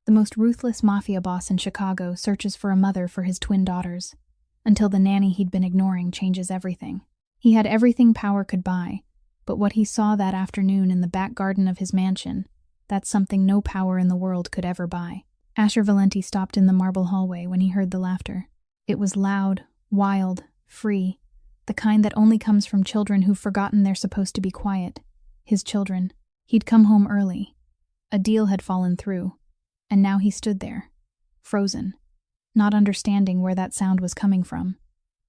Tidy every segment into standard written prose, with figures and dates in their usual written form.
The most ruthless mafia boss in Chicago searches for a mother for his twin daughters, until the nanny he'd been ignoring changes everything. He had everything power could buy, but what he saw that afternoon in the back garden of his mansion, that's something no power in the world could ever buy. Asher Valenti stopped in the marble hallway when he heard the laughter. It was loud, wild, free, the kind that only comes from children who've forgotten they're supposed to be quiet. His children. He'd come home early. A deal had fallen through, and now he stood there, frozen, not understanding where that sound was coming from.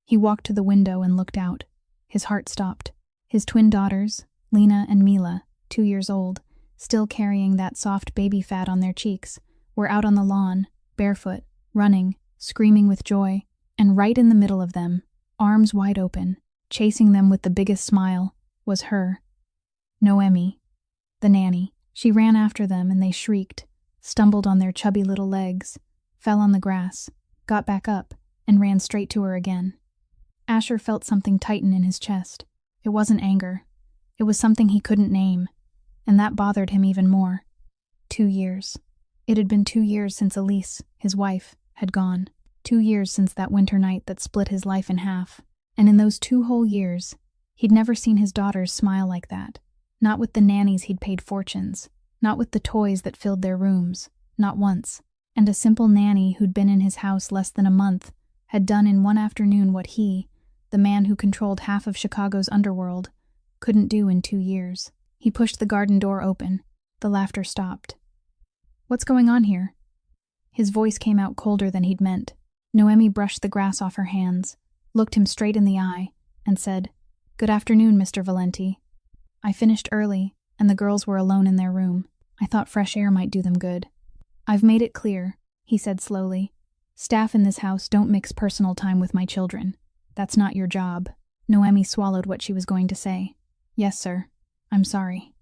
He walked to the window and looked out. His heart stopped. His twin daughters, Lena and Mila, 2 years old, still carrying that soft baby fat on their cheeks, were out on the lawn, barefoot, running, screaming with joy, and right in the middle of them, arms wide open, chasing them with the biggest smile, was her, Noemi, the nanny. She ran after them and they shrieked, stumbled on their chubby little legs, fell on the grass, got back up, and ran straight to her again. Asher felt something tighten in his chest. It wasn't anger. It was something he couldn't name, and that bothered him even more. 2 years. It had been 2 years since Elise, his wife, had gone. 2 years since that winter night that split his life in half. And in those 2 whole years, he'd never seen his daughters smile like that. Not with the nannies he'd paid fortunes. Not with the toys that filled their rooms. Not once. And a simple nanny who'd been in his house less than a month had done in one afternoon what he, the man who controlled half of Chicago's underworld, couldn't do in 2 years. He pushed the garden door open. The laughter stopped. "What's going on here?" His voice came out colder than he'd meant. Noemi brushed the grass off her hands, looked him straight in the eye, and said, "Good afternoon, Mr. Valenti. I finished early, and the girls were alone in their room. I thought fresh air might do them good." "I've made it clear," he said slowly. "Staff in this house don't mix personal time with my children. That's not your job." Noemi swallowed what she was going to say. "Yes, sir. I'm sorry."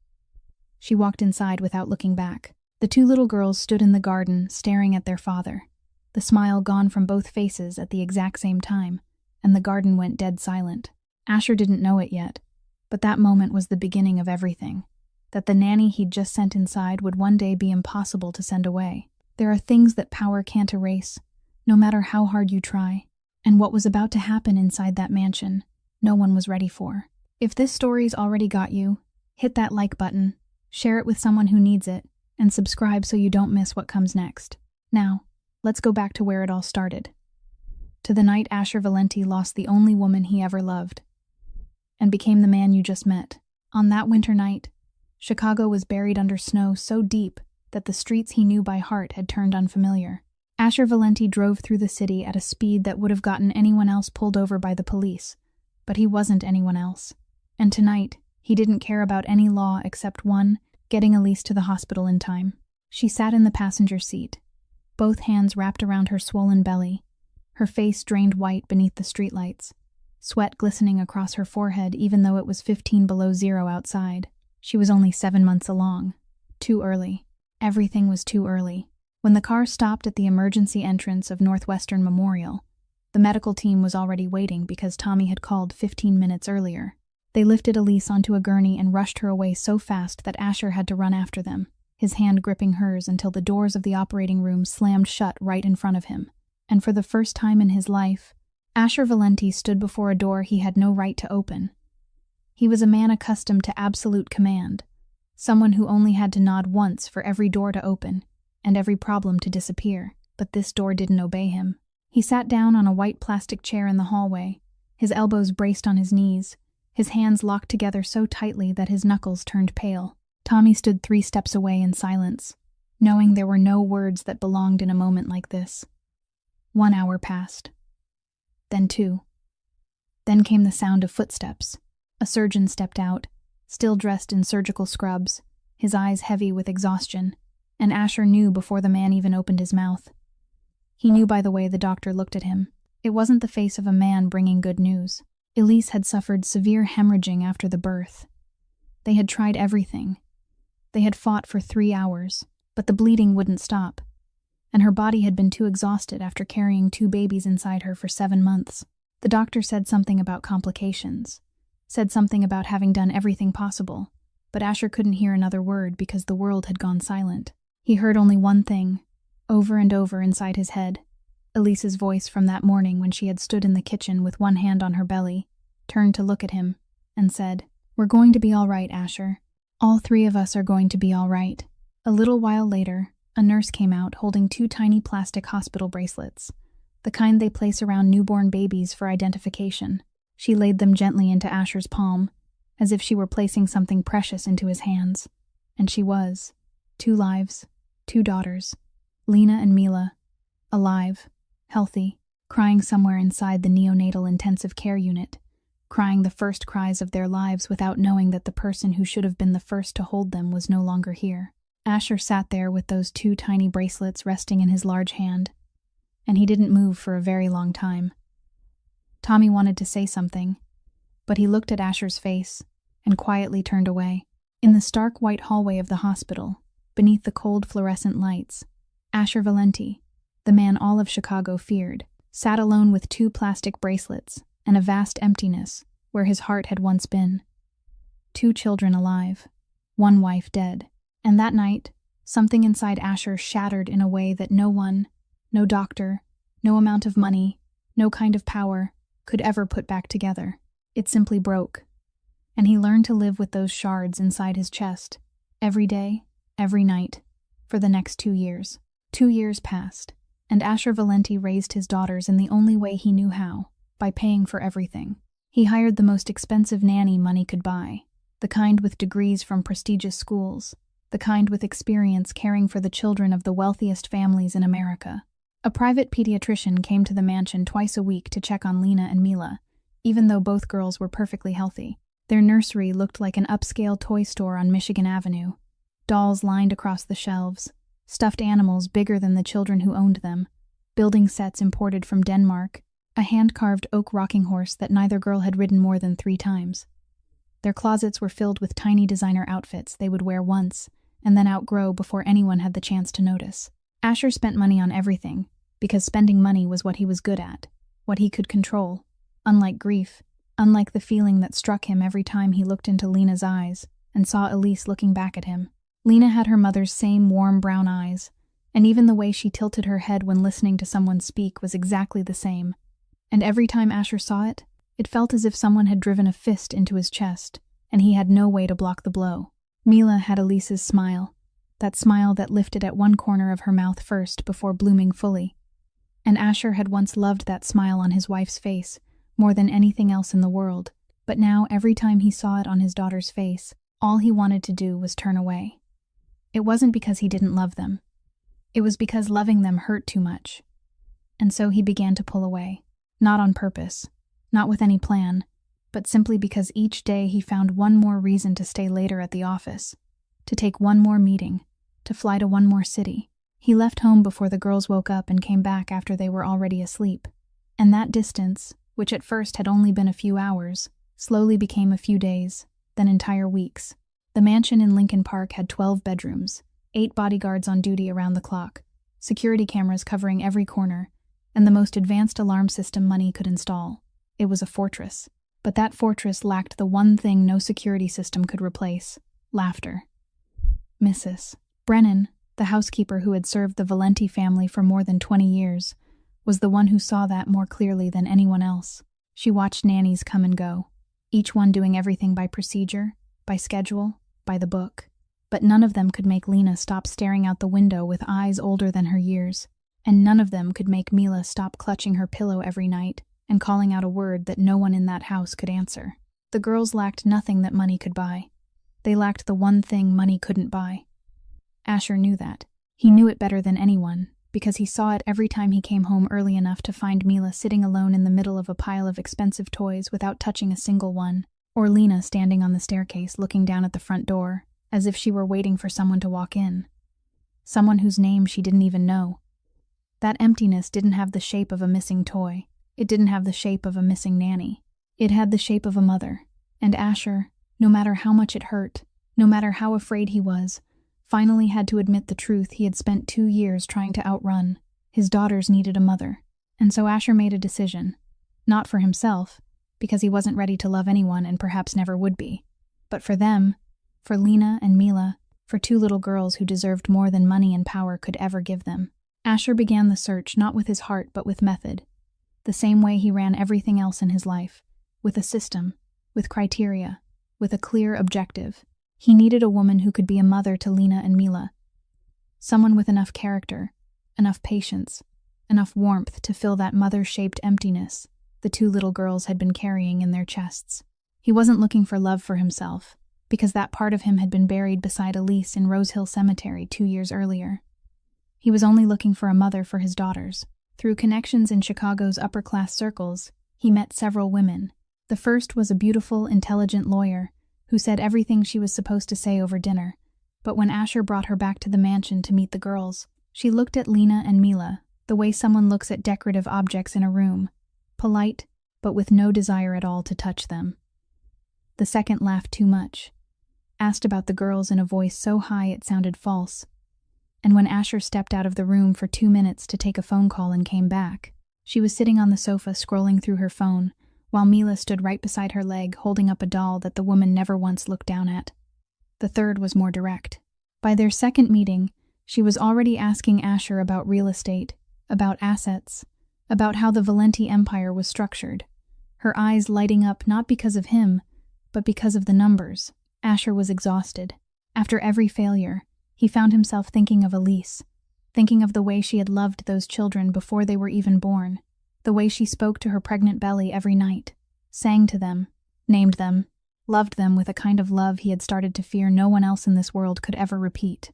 She walked inside without looking back. The 2 little girls stood in the garden, staring at their father, the smile gone from both faces at the exact same time, and the garden went dead silent. Asher didn't know it yet, but that moment was the beginning of everything. That the nanny he'd just sent inside would one day be impossible to send away. There are things that power can't erase, no matter how hard you try. And what was about to happen inside that mansion, no one was ready for. If this story's already got you, hit that like button, share it with someone who needs it, and subscribe so you don't miss what comes next. Now, let's go back to where it all started. To the night Asher Valenti lost the only woman he ever loved, and became the man you just met. On that winter night, Chicago was buried under snow so deep that the streets he knew by heart had turned unfamiliar. Asher Valenti drove through the city at a speed that would have gotten anyone else pulled over by the police, but he wasn't anyone else. And tonight, he didn't care about any law except one, getting Elise to the hospital in time. She sat in the passenger seat, both hands wrapped around her swollen belly, her face drained white beneath the streetlights, sweat glistening across her forehead even though it was 15 below zero outside. She was only 7 months along. Too early. Everything was too early. When the car stopped at the emergency entrance of Northwestern Memorial, the medical team was already waiting because Tommy had called 15 minutes earlier. They lifted Elise onto a gurney and rushed her away so fast that Asher had to run after them, his hand gripping hers until the doors of the operating room slammed shut right in front of him. And for the first time in his life, Asher Valenti stood before a door he had no right to open. He was a man accustomed to absolute command, someone who only had to nod once for every door to open and every problem to disappear, but this door didn't obey him. He sat down on a white plastic chair in the hallway, his elbows braced on his knees, his hands locked together so tightly that his knuckles turned pale. Tommy stood 3 steps away in silence, knowing there were no words that belonged in a moment like this. 1 hour passed. Then 2. Then came the sound of footsteps. A surgeon stepped out, still dressed in surgical scrubs, his eyes heavy with exhaustion, and Asher knew before the man even opened his mouth. He knew by the way the doctor looked at him. It wasn't the face of a man bringing good news. Elise had suffered severe hemorrhaging after the birth. They had tried everything. They had fought for 3 hours, but the bleeding wouldn't stop, and her body had been too exhausted after carrying 2 babies inside her for 7 months. The doctor said something about complications, said something about having done everything possible, but Asher couldn't hear another word because the world had gone silent. He heard only one thing: over and over inside his head. Elise's voice from that morning when she had stood in the kitchen with one hand on her belly, turned to look at him, and said, "We're going to be all right, Asher. All three of us are going to be all right." A little while later, a nurse came out holding 2 tiny plastic hospital bracelets, the kind they place around newborn babies for identification. She laid them gently into Asher's palm, as if she were placing something precious into his hands. And she was. 2 lives, 2 daughters, Lena and Mila, alive, healthy, crying somewhere inside the neonatal intensive care unit, crying the first cries of their lives without knowing that the person who should have been the first to hold them was no longer here. Asher sat there with those 2 tiny bracelets resting in his large hand, and he didn't move for a very long time. Tommy wanted to say something, but he looked at Asher's face and quietly turned away. In the stark white hallway of the hospital, beneath the cold fluorescent lights, Asher Valenti, the man all of Chicago feared, sat alone with 2 plastic bracelets and a vast emptiness where his heart had once been. 2 children alive, 1 wife dead. And that night, something inside Asher shattered in a way that no one, no doctor, no amount of money, no kind of power could ever put back together. It simply broke. And he learned to live with those shards inside his chest, every day, every night, for the next 2 years. 2 years passed, and Asher Valenti raised his daughters in the only way he knew how, by paying for everything. He hired the most expensive nanny money could buy, the kind with degrees from prestigious schools, the kind with experience caring for the children of the wealthiest families in America. A private pediatrician came to the mansion twice a week to check on Lena and Mila, even though both girls were perfectly healthy. Their nursery looked like an upscale toy store on Michigan Avenue. Dolls lined across the shelves, stuffed animals bigger than the children who owned them, building sets imported from Denmark, a hand-carved oak rocking horse that neither girl had ridden more than 3 times. Their closets were filled with tiny designer outfits they would wear once and then outgrow before anyone had the chance to notice. Asher spent money on everything, because spending money was what he was good at, what he could control. Unlike grief, unlike the feeling that struck him every time he looked into Lena's eyes and saw Elise looking back at him. Lena had her mother's same warm brown eyes, and even the way she tilted her head when listening to someone speak was exactly the same. And every time Asher saw it, it felt as if someone had driven a fist into his chest, and he had no way to block the blow. Mila had Elise's smile, that smile that lifted at one corner of her mouth first before blooming fully. And Asher had once loved that smile on his wife's face more than anything else in the world, but now every time he saw it on his daughter's face, all he wanted to do was turn away. It wasn't because he didn't love them. It was because loving them hurt too much. And so he began to pull away, not on purpose, not with any plan, but simply because each day he found one more reason to stay later at the office, to take one more meeting, to fly to one more city. He left home before the girls woke up and came back after they were already asleep. And that distance, which at first had only been a few hours, slowly became a few days, then entire weeks. The mansion in Lincoln Park had 12 bedrooms, 8 bodyguards on duty around the clock, security cameras covering every corner, and the most advanced alarm system money could install. It was a fortress. But that fortress lacked the one thing no security system could replace: laughter. Mrs. Brennan, the housekeeper who had served the Valenti family for more than 20 years, was the one who saw that more clearly than anyone else. She watched nannies come and go, each one doing everything by procedure, by schedule, by the book. But none of them could make Lena stop staring out the window with eyes older than her years, and none of them could make Mila stop clutching her pillow every night and calling out a word that no one in that house could answer. The girls lacked nothing that money could buy. They lacked the one thing money couldn't buy. Asher knew that. He knew it better than anyone, because he saw it every time he came home early enough to find Mila sitting alone in the middle of a pile of expensive toys without touching a single one, or Lena standing on the staircase looking down at the front door, as if she were waiting for someone to walk in. Someone whose name she didn't even know. That emptiness didn't have the shape of a missing toy. It didn't have the shape of a missing nanny. It had the shape of a mother, and Asher, no matter how much it hurt, no matter how afraid he was, finally had to admit the truth he had spent 2 years trying to outrun. His daughters needed a mother. And so Asher made a decision. Not for himself, because he wasn't ready to love anyone and perhaps never would be, but for them, for Lena and Mila, for 2 little girls who deserved more than money and power could ever give them. Asher began the search not with his heart but with method, the same way he ran everything else in his life, with a system, with criteria, with a clear objective. He needed a woman who could be a mother to Lena and Mila, someone with enough character, enough patience, enough warmth to fill that mother-shaped emptiness the two little girls had been carrying in their chests. He wasn't looking for love for himself, because that part of him had been buried beside Elise in Rose Hill Cemetery 2 years earlier. He was only looking for a mother for his daughters. Through connections in Chicago's upper-class circles, he met several women. The first was a beautiful, intelligent lawyer who said everything she was supposed to say over dinner, but when Asher brought her back to the mansion to meet the girls, she looked at Lena and Mila the way someone looks at decorative objects in a room, polite, but with no desire at all to touch them. The second laughed too much, asked about the girls in a voice so high it sounded false, and when Asher stepped out of the room for 2 minutes to take a phone call and came back, she was sitting on the sofa scrolling through her phone, while Mila stood right beside her leg holding up a doll that the woman never once looked down at. The third was more direct. By their second meeting, she was already asking Asher about real estate, about assets, about how the Valenti empire was structured, her eyes lighting up not because of him, but because of the numbers. Asher was exhausted. After every failure, he found himself thinking of Elise, thinking of the way she had loved those children before they were even born, the way she spoke to her pregnant belly every night, sang to them, named them, loved them with a kind of love he had started to fear no one else in this world could ever repeat.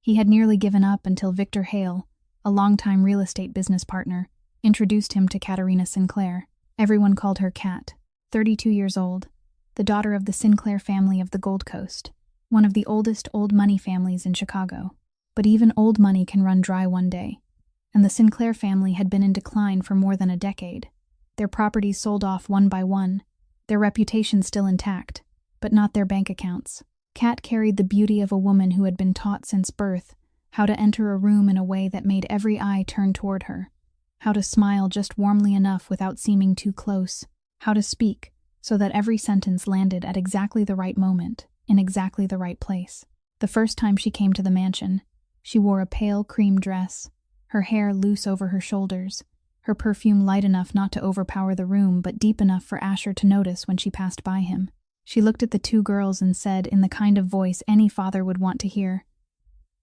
He had nearly given up until Victor Hale, a longtime real estate business partner, introduced him to Katerina Sinclair. Everyone called her Kat, 32 years old, the daughter of the Sinclair family of the Gold Coast, one of the oldest old money families in Chicago. But even old money can run dry one day, and the Sinclair family had been in decline for more than a decade. Their properties sold off one by one, their reputation still intact, but not their bank accounts. Kat carried the beauty of a woman who had been taught since birth how to enter a room in a way that made every eye turn toward her, how to smile just warmly enough without seeming too close, how to speak so that every sentence landed at exactly the right moment, in exactly the right place. The first time she came to the mansion, she wore a pale cream dress, her hair loose over her shoulders, her perfume light enough not to overpower the room but deep enough for Asher to notice when she passed by him. She looked at the two girls and said in the kind of voice any father would want to hear,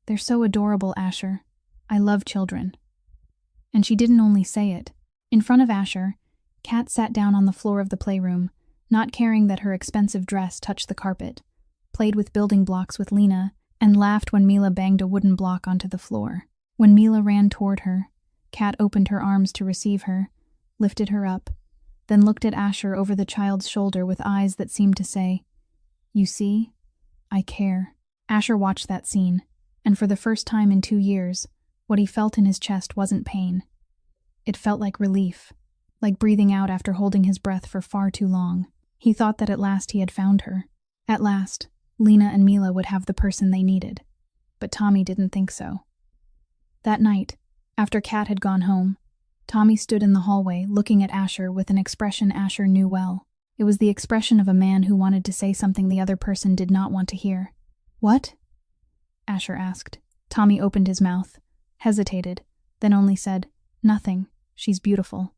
"They're so adorable, Asher. I love children." And she didn't only say it. In front of Asher, Kat sat down on the floor of the playroom, not caring that her expensive dress touched the carpet, played with building blocks with Lena, and laughed when Mila banged a wooden block onto the floor. When Mila ran toward her, Kat opened her arms to receive her, lifted her up, then looked at Asher over the child's shoulder with eyes that seemed to say, "You see? I care." Asher watched that scene, and for the first time in 2 years, what he felt in his chest wasn't pain. It felt like relief, like breathing out after holding his breath for far too long. He thought that at last he had found her. At last, Lena and Mila would have the person they needed. But Tommy didn't think so. That night, after Kat had gone home, Tommy stood in the hallway looking at Asher with an expression Asher knew well. It was the expression of a man who wanted to say something the other person did not want to hear. "What?" Asher asked. Tommy opened his mouth, hesitated, then only said, "Nothing. She's beautiful."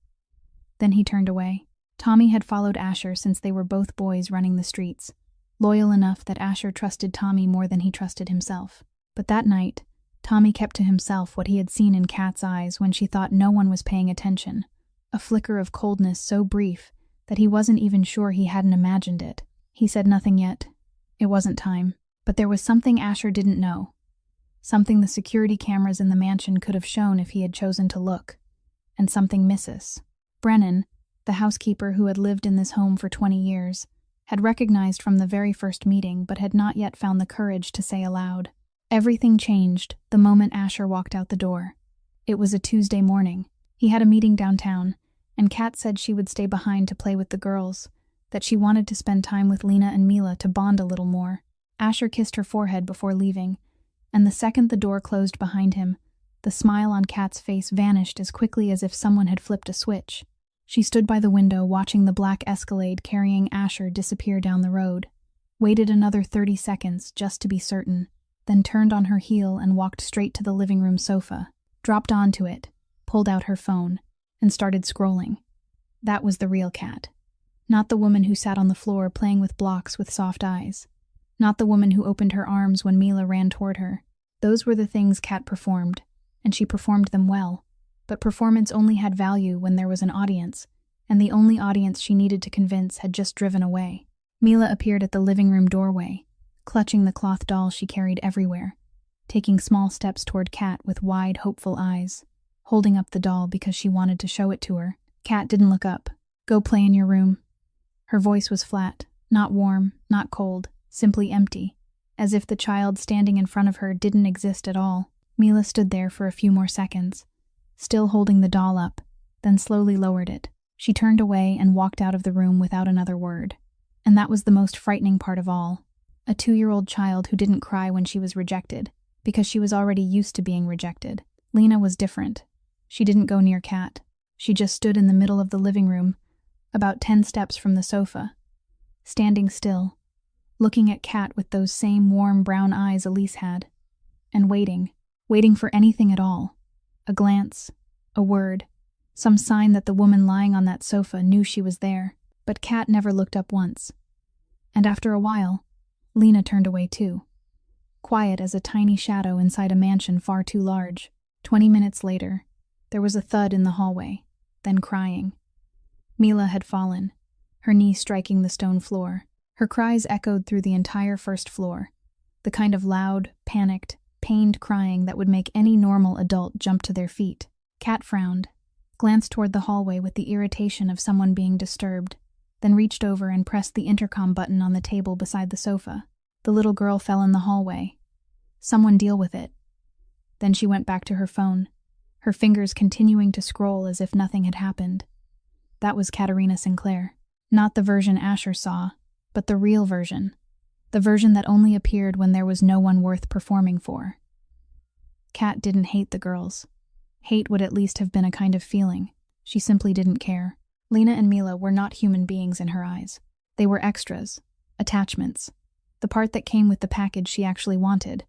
Then he turned away. Tommy had followed Asher since they were both boys running the streets, loyal enough that Asher trusted Tommy more than he trusted himself. But that night, Tommy kept to himself what he had seen in Kat's eyes when she thought no one was paying attention, a flicker of coldness so brief that he wasn't even sure he hadn't imagined it. He said nothing yet. It wasn't time. But there was something Asher didn't know, something the security cameras in the mansion could have shown if he had chosen to look, and something Mrs. Brennan, the housekeeper who had lived in this home for 20 years, had recognized from the very first meeting but had not yet found the courage to say aloud. Everything changed the moment Asher walked out the door. It was a Tuesday morning. He had a meeting downtown, and Kat said she would stay behind to play with the girls, that she wanted to spend time with Lena and Mila to bond a little more. Asher kissed her forehead before leaving, and the second the door closed behind him, the smile on Kat's face vanished as quickly as if someone had flipped a switch. She stood by the window watching the black Escalade carrying Asher disappear down the road, waited another 30 seconds just to be certain, then turned on her heel and walked straight to the living room sofa. dropped onto it, pulled out her phone, and started scrolling. That was the real Kat. Not the woman who sat on the floor playing with blocks with soft eyes. Not the woman who opened her arms when Mila ran toward her. Those were the things Kat performed, and she performed them well. But performance only had value when there was an audience, and the only audience she needed to convince had just driven away. Mila appeared at the living room doorway, clutching the cloth doll she carried everywhere, taking small steps toward Kat with wide, hopeful eyes, holding up the doll because she wanted to show it to her. Kat didn't look up. "Go play in your room." Her voice was flat, not warm, not cold, simply empty, as if the child standing in front of her didn't exist at all. Mila stood there for a few more seconds, still holding the doll up, then slowly lowered it. She turned away and walked out of the room without another word. And that was the most frightening part of all. A 2-year-old child who didn't cry when she was rejected, because she was already used to being rejected. Lena was different. She didn't go near Kat. She just stood in the middle of the living room, about 10 steps from the sofa, standing still, looking at Kat with those same warm brown eyes Elise had, and waiting for anything at all. A glance, a word, some sign that the woman lying on that sofa knew she was there. But Kat never looked up once. And after a while, Lena turned away too, quiet as a tiny shadow inside a mansion far too large. 20 minutes later, there was a thud in the hallway, then crying. Mila had fallen, her knee striking the stone floor. Her cries echoed through the entire first floor, the kind of loud, panicked, pained crying that would make any normal adult jump to their feet. Kat frowned, glanced toward the hallway with the irritation of someone being disturbed, then reached over and pressed the intercom button on the table beside the sofa. The little girl fell in the hallway. Someone deal with it. Then she went back to her phone, her fingers continuing to scroll as if nothing had happened. That was Katerina Sinclair. Not the version Asher saw, but the real version. The version that only appeared when there was no one worth performing for. Kat didn't hate the girls. Hate would at least have been a kind of feeling. She simply didn't care. Lena and Mila were not human beings in her eyes. They were extras, attachments, the part that came with the package she actually wanted.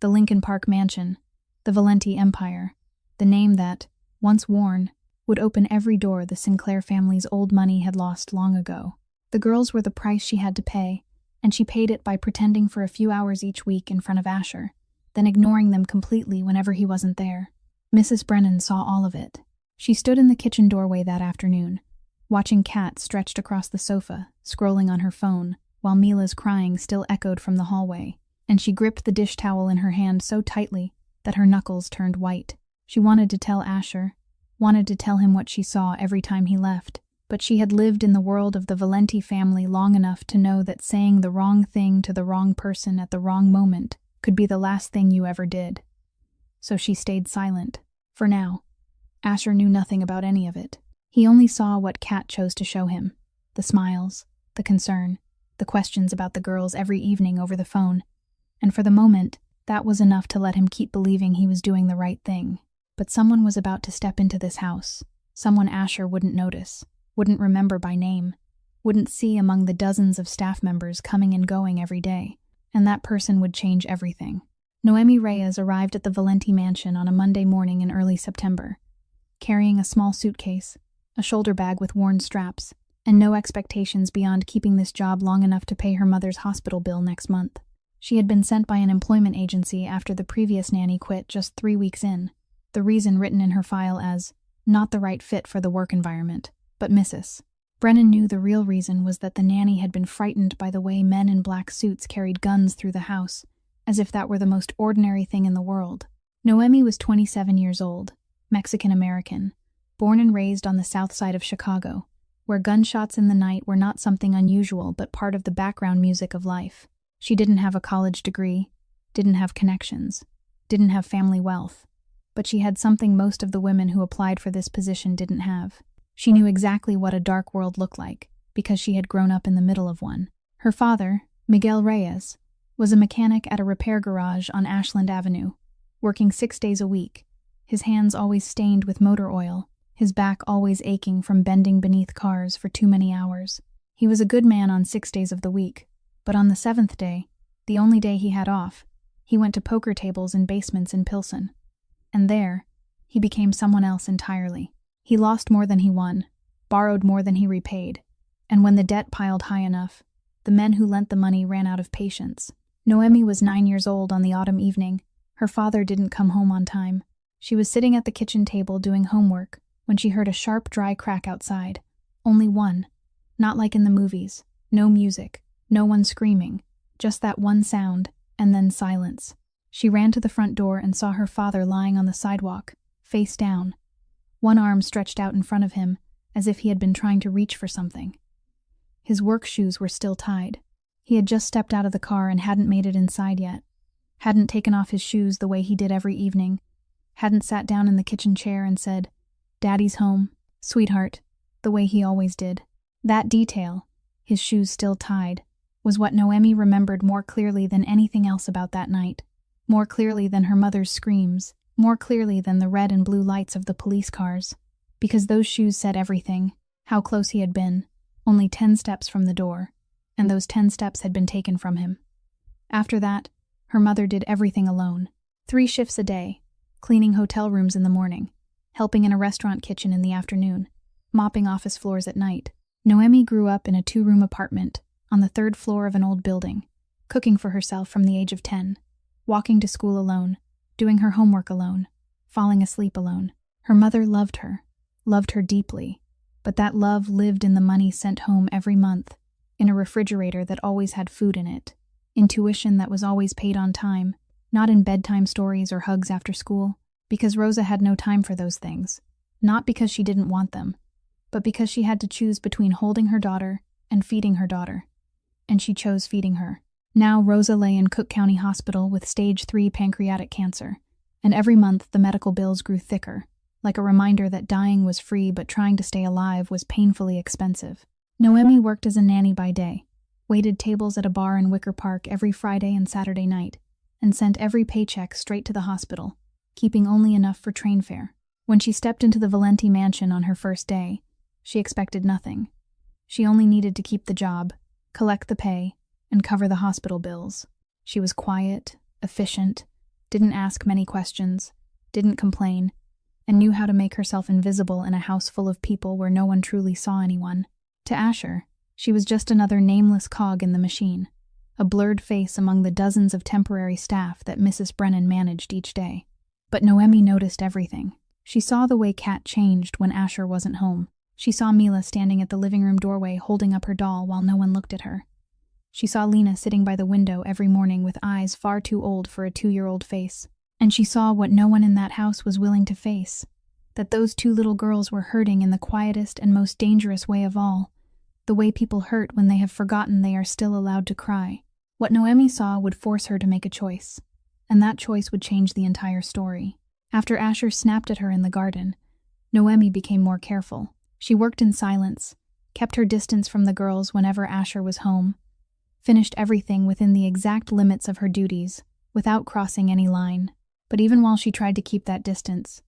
The Lincoln Park mansion, the Valenti empire, the name that, once worn, would open every door the Sinclair family's old money had lost long ago. The girls were the price she had to pay, and she paid it by pretending for a few hours each week in front of Asher, then ignoring them completely whenever he wasn't there. Mrs. Brennan saw all of it. She stood in the kitchen doorway that afternoon, watching Kat stretched across the sofa, scrolling on her phone, while Mila's crying still echoed from the hallway, and she gripped the dish towel in her hand so tightly that her knuckles turned white. She wanted to tell Asher, wanted to tell him what she saw every time he left, but she had lived in the world of the Valenti family long enough to know that saying the wrong thing to the wrong person at the wrong moment could be the last thing you ever did. So she stayed silent. For now, Asher knew nothing about any of it. He only saw what Kat chose to show him, the smiles, the concern, the questions about the girls every evening over the phone, and for the moment, that was enough to let him keep believing he was doing the right thing. But someone was about to step into this house, someone Asher wouldn't notice, wouldn't remember by name, wouldn't see among the dozens of staff members coming and going every day, and that person would change everything. Noemi Reyes arrived at the Valenti mansion on a Monday morning in early September, carrying a small suitcase, a shoulder bag with worn straps, and no expectations beyond keeping this job long enough to pay her mother's hospital bill next month. She had been sent by an employment agency after the previous nanny quit just 3 weeks in, the reason written in her file as, not the right fit for the work environment, but Mrs. Brennan knew the real reason was that the nanny had been frightened by the way men in black suits carried guns through the house, as if that were the most ordinary thing in the world. Noemi was 27 years old, Mexican-American, born and raised on the south side of Chicago, where gunshots in the night were not something unusual but part of the background music of life. She didn't have a college degree, didn't have connections, didn't have family wealth, but she had something most of the women who applied for this position didn't have. She knew exactly what a dark world looked like, because she had grown up in the middle of one. Her father, Miguel Reyes, was a mechanic at a repair garage on Ashland Avenue, working 6 days a week, his hands always stained with motor oil, his back always aching from bending beneath cars for too many hours. He was a good man on 6 days of the week, but on the 7th day, the only day he had off, he went to poker tables in basements in Pilsen. And there, He became someone else entirely. He lost more than he won, borrowed more than he repaid, and when the debt piled high enough, the men who lent the money ran out of patience. Noemi was 9 years old on the autumn evening. Her father didn't come home on time. She was sitting at the kitchen table doing homework when she heard a sharp, dry crack outside. Only one. Not like in the movies. No music, no one screaming, just that one sound, and then silence. She ran to the front door and saw her father lying on the sidewalk, face down. One arm stretched out in front of him, as if he had been trying to reach for something. His work shoes were still tied. He had just stepped out of the car and hadn't made it inside yet. Hadn't taken off his shoes the way he did every evening. Hadn't sat down in the kitchen chair and said, "Daddy's home, sweetheart," the way he always did. That detail, his shoes still tied, was what Noemi remembered more clearly than anything else about that night. More clearly than her mother's screams. More clearly than the red and blue lights of the police cars. Because those shoes said everything. How close he had been. Only 10 steps from the door. And those 10 steps had been taken from him. After that, her mother did everything alone. 3 shifts a day. Cleaning hotel rooms in the morning. Helping in a restaurant kitchen in the afternoon. Mopping office floors at night. Noemi grew up in a 2-room apartment on the 3rd floor of an old building, cooking for herself from the age of 10, walking to school alone, doing her homework alone, falling asleep alone. Her mother loved her deeply, but that love lived in the money sent home every month, in a refrigerator that always had food in it, in tuition that was always paid on time, not in bedtime stories or hugs after school, because Rosa had no time for those things, not because she didn't want them, but because she had to choose between holding her daughter and feeding her daughter. And she chose feeding her. Now Rosa lay in Cook County Hospital with stage 3 pancreatic cancer, and every month the medical bills grew thicker, like a reminder that dying was free but trying to stay alive was painfully expensive. Noemi worked as a nanny by day, waited tables at a bar in Wicker Park every Friday and Saturday night, and sent every paycheck straight to the hospital, keeping only enough for train fare. When she stepped into the Valenti mansion on her first day, she expected nothing. She only needed to keep the job, collect the pay, and cover the hospital bills. She was quiet, efficient, didn't ask many questions, didn't complain, and knew how to make herself invisible in a house full of people where no one truly saw anyone. To Asher, she was just another nameless cog in the machine, a blurred face among the dozens of temporary staff that Mrs. Brennan managed each day. But Noemi noticed everything. She saw the way Kat changed when Asher wasn't home. She saw Mila standing at the living room doorway holding up her doll while no one looked at her. She saw Lena sitting by the window every morning with eyes far too old for a 2-year-old face. And she saw what no one in that house was willing to face, that those 2 little girls were hurting in the quietest and most dangerous way of all, the way people hurt when they have forgotten they are still allowed to cry. What Noemi saw would force her to make a choice, and that choice would change the entire story. After Asher snapped at her in the garden, Noemi became more careful. She worked in silence, kept her distance from the girls whenever Asher was home, finished everything within the exact limits of her duties, without crossing any line. But even while she tried to keep that distance,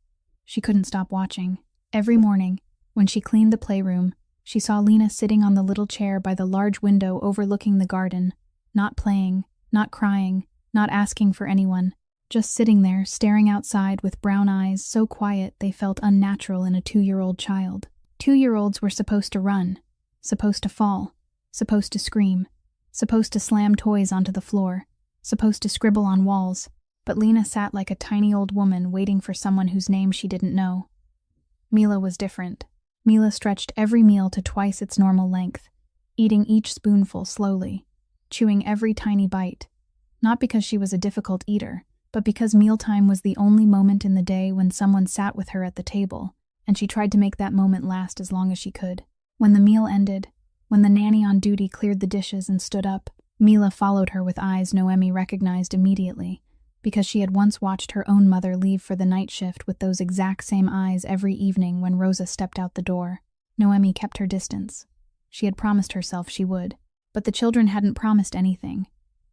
she couldn't stop watching. Every morning, when she cleaned the playroom, she saw Lena sitting on the little chair by the large window overlooking the garden, not playing, not crying, not asking for anyone, just sitting there staring outside with brown eyes so quiet they felt unnatural in a 2-year-old child. 2-year-olds were supposed to run, supposed to fall, supposed to scream, supposed to slam toys onto the floor, supposed to scribble on walls, but Lena sat like a tiny old woman waiting for someone whose name she didn't know. Mila was different. Mila stretched every meal to twice its normal length, eating each spoonful slowly, chewing every tiny bite, not because she was a difficult eater, but because mealtime was the only moment in the day when someone sat with her at the table, and she tried to make that moment last as long as she could. When the meal ended, when the nanny on duty cleared the dishes and stood up, Mila followed her with eyes Noemi recognized immediately, because she had once watched her own mother leave for the night shift with those exact same eyes every evening when Rosa stepped out the door. Noemi kept her distance. She had promised herself she would. But the children hadn't promised anything,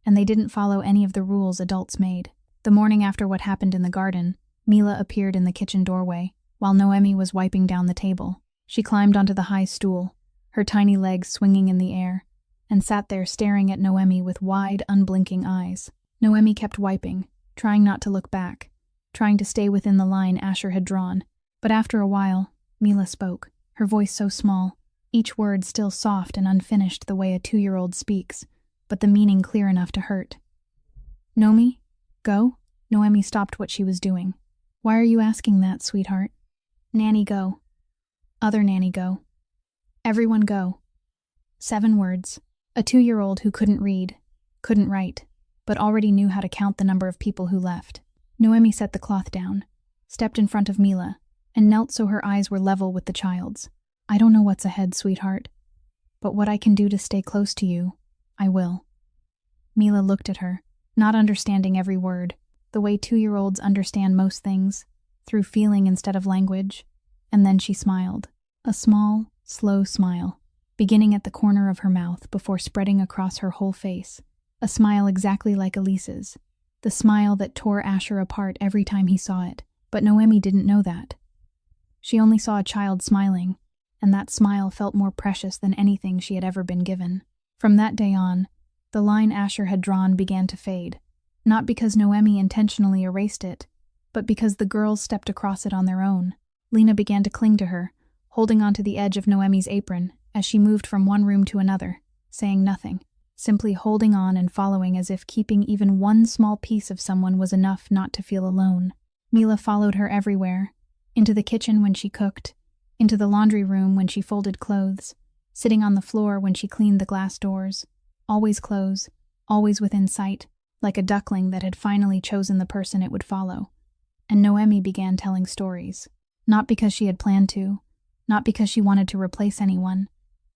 and they didn't follow any of the rules adults made. The morning after what happened in the garden, Mila appeared in the kitchen doorway, while Noemi was wiping down the table. She climbed onto the high stool, her tiny legs swinging in the air, and sat there staring at Noemi with wide, unblinking eyes. Noemi kept wiping, trying not to look back, trying to stay within the line Asher had drawn. But after a while, Mila spoke, her voice so small, each word still soft and unfinished the way a 2-year-old speaks, but the meaning clear enough to hurt. "Nomi? Go?" Noemi stopped what she was doing. "Why are you asking that, sweetheart?" "Nanny, go. Other nanny, go. Everyone go." 7 words. A 2-year-old who couldn't read, couldn't write, but already knew how to count the number of people who left. Noemi set the cloth down, stepped in front of Mila, and knelt so her eyes were level with the child's. "I don't know what's ahead, sweetheart, but what I can do to stay close to you, I will." Mila looked at her, not understanding every word, the way 2-year-olds understand most things, through feeling instead of language, and then she smiled. A small, slow smile, beginning at the corner of her mouth before spreading across her whole face. A smile exactly like Elise's, the smile that tore Asher apart every time he saw it, but Noemi didn't know that. She only saw a child smiling, and that smile felt more precious than anything she had ever been given. From that day on, the line Asher had drawn began to fade, not because Noemi intentionally erased it, but because the girls stepped across it on their own. Lena began to cling to her, holding onto the edge of Noemi's apron as she moved from one room to another, saying nothing, simply holding on and following as if keeping even one small piece of someone was enough not to feel alone. Mila followed her everywhere, into the kitchen when she cooked, into the laundry room when she folded clothes, sitting on the floor when she cleaned the glass doors, always close, always within sight, like a duckling that had finally chosen the person it would follow. And Noemi began telling stories, not because she had planned to, not because she wanted to replace anyone,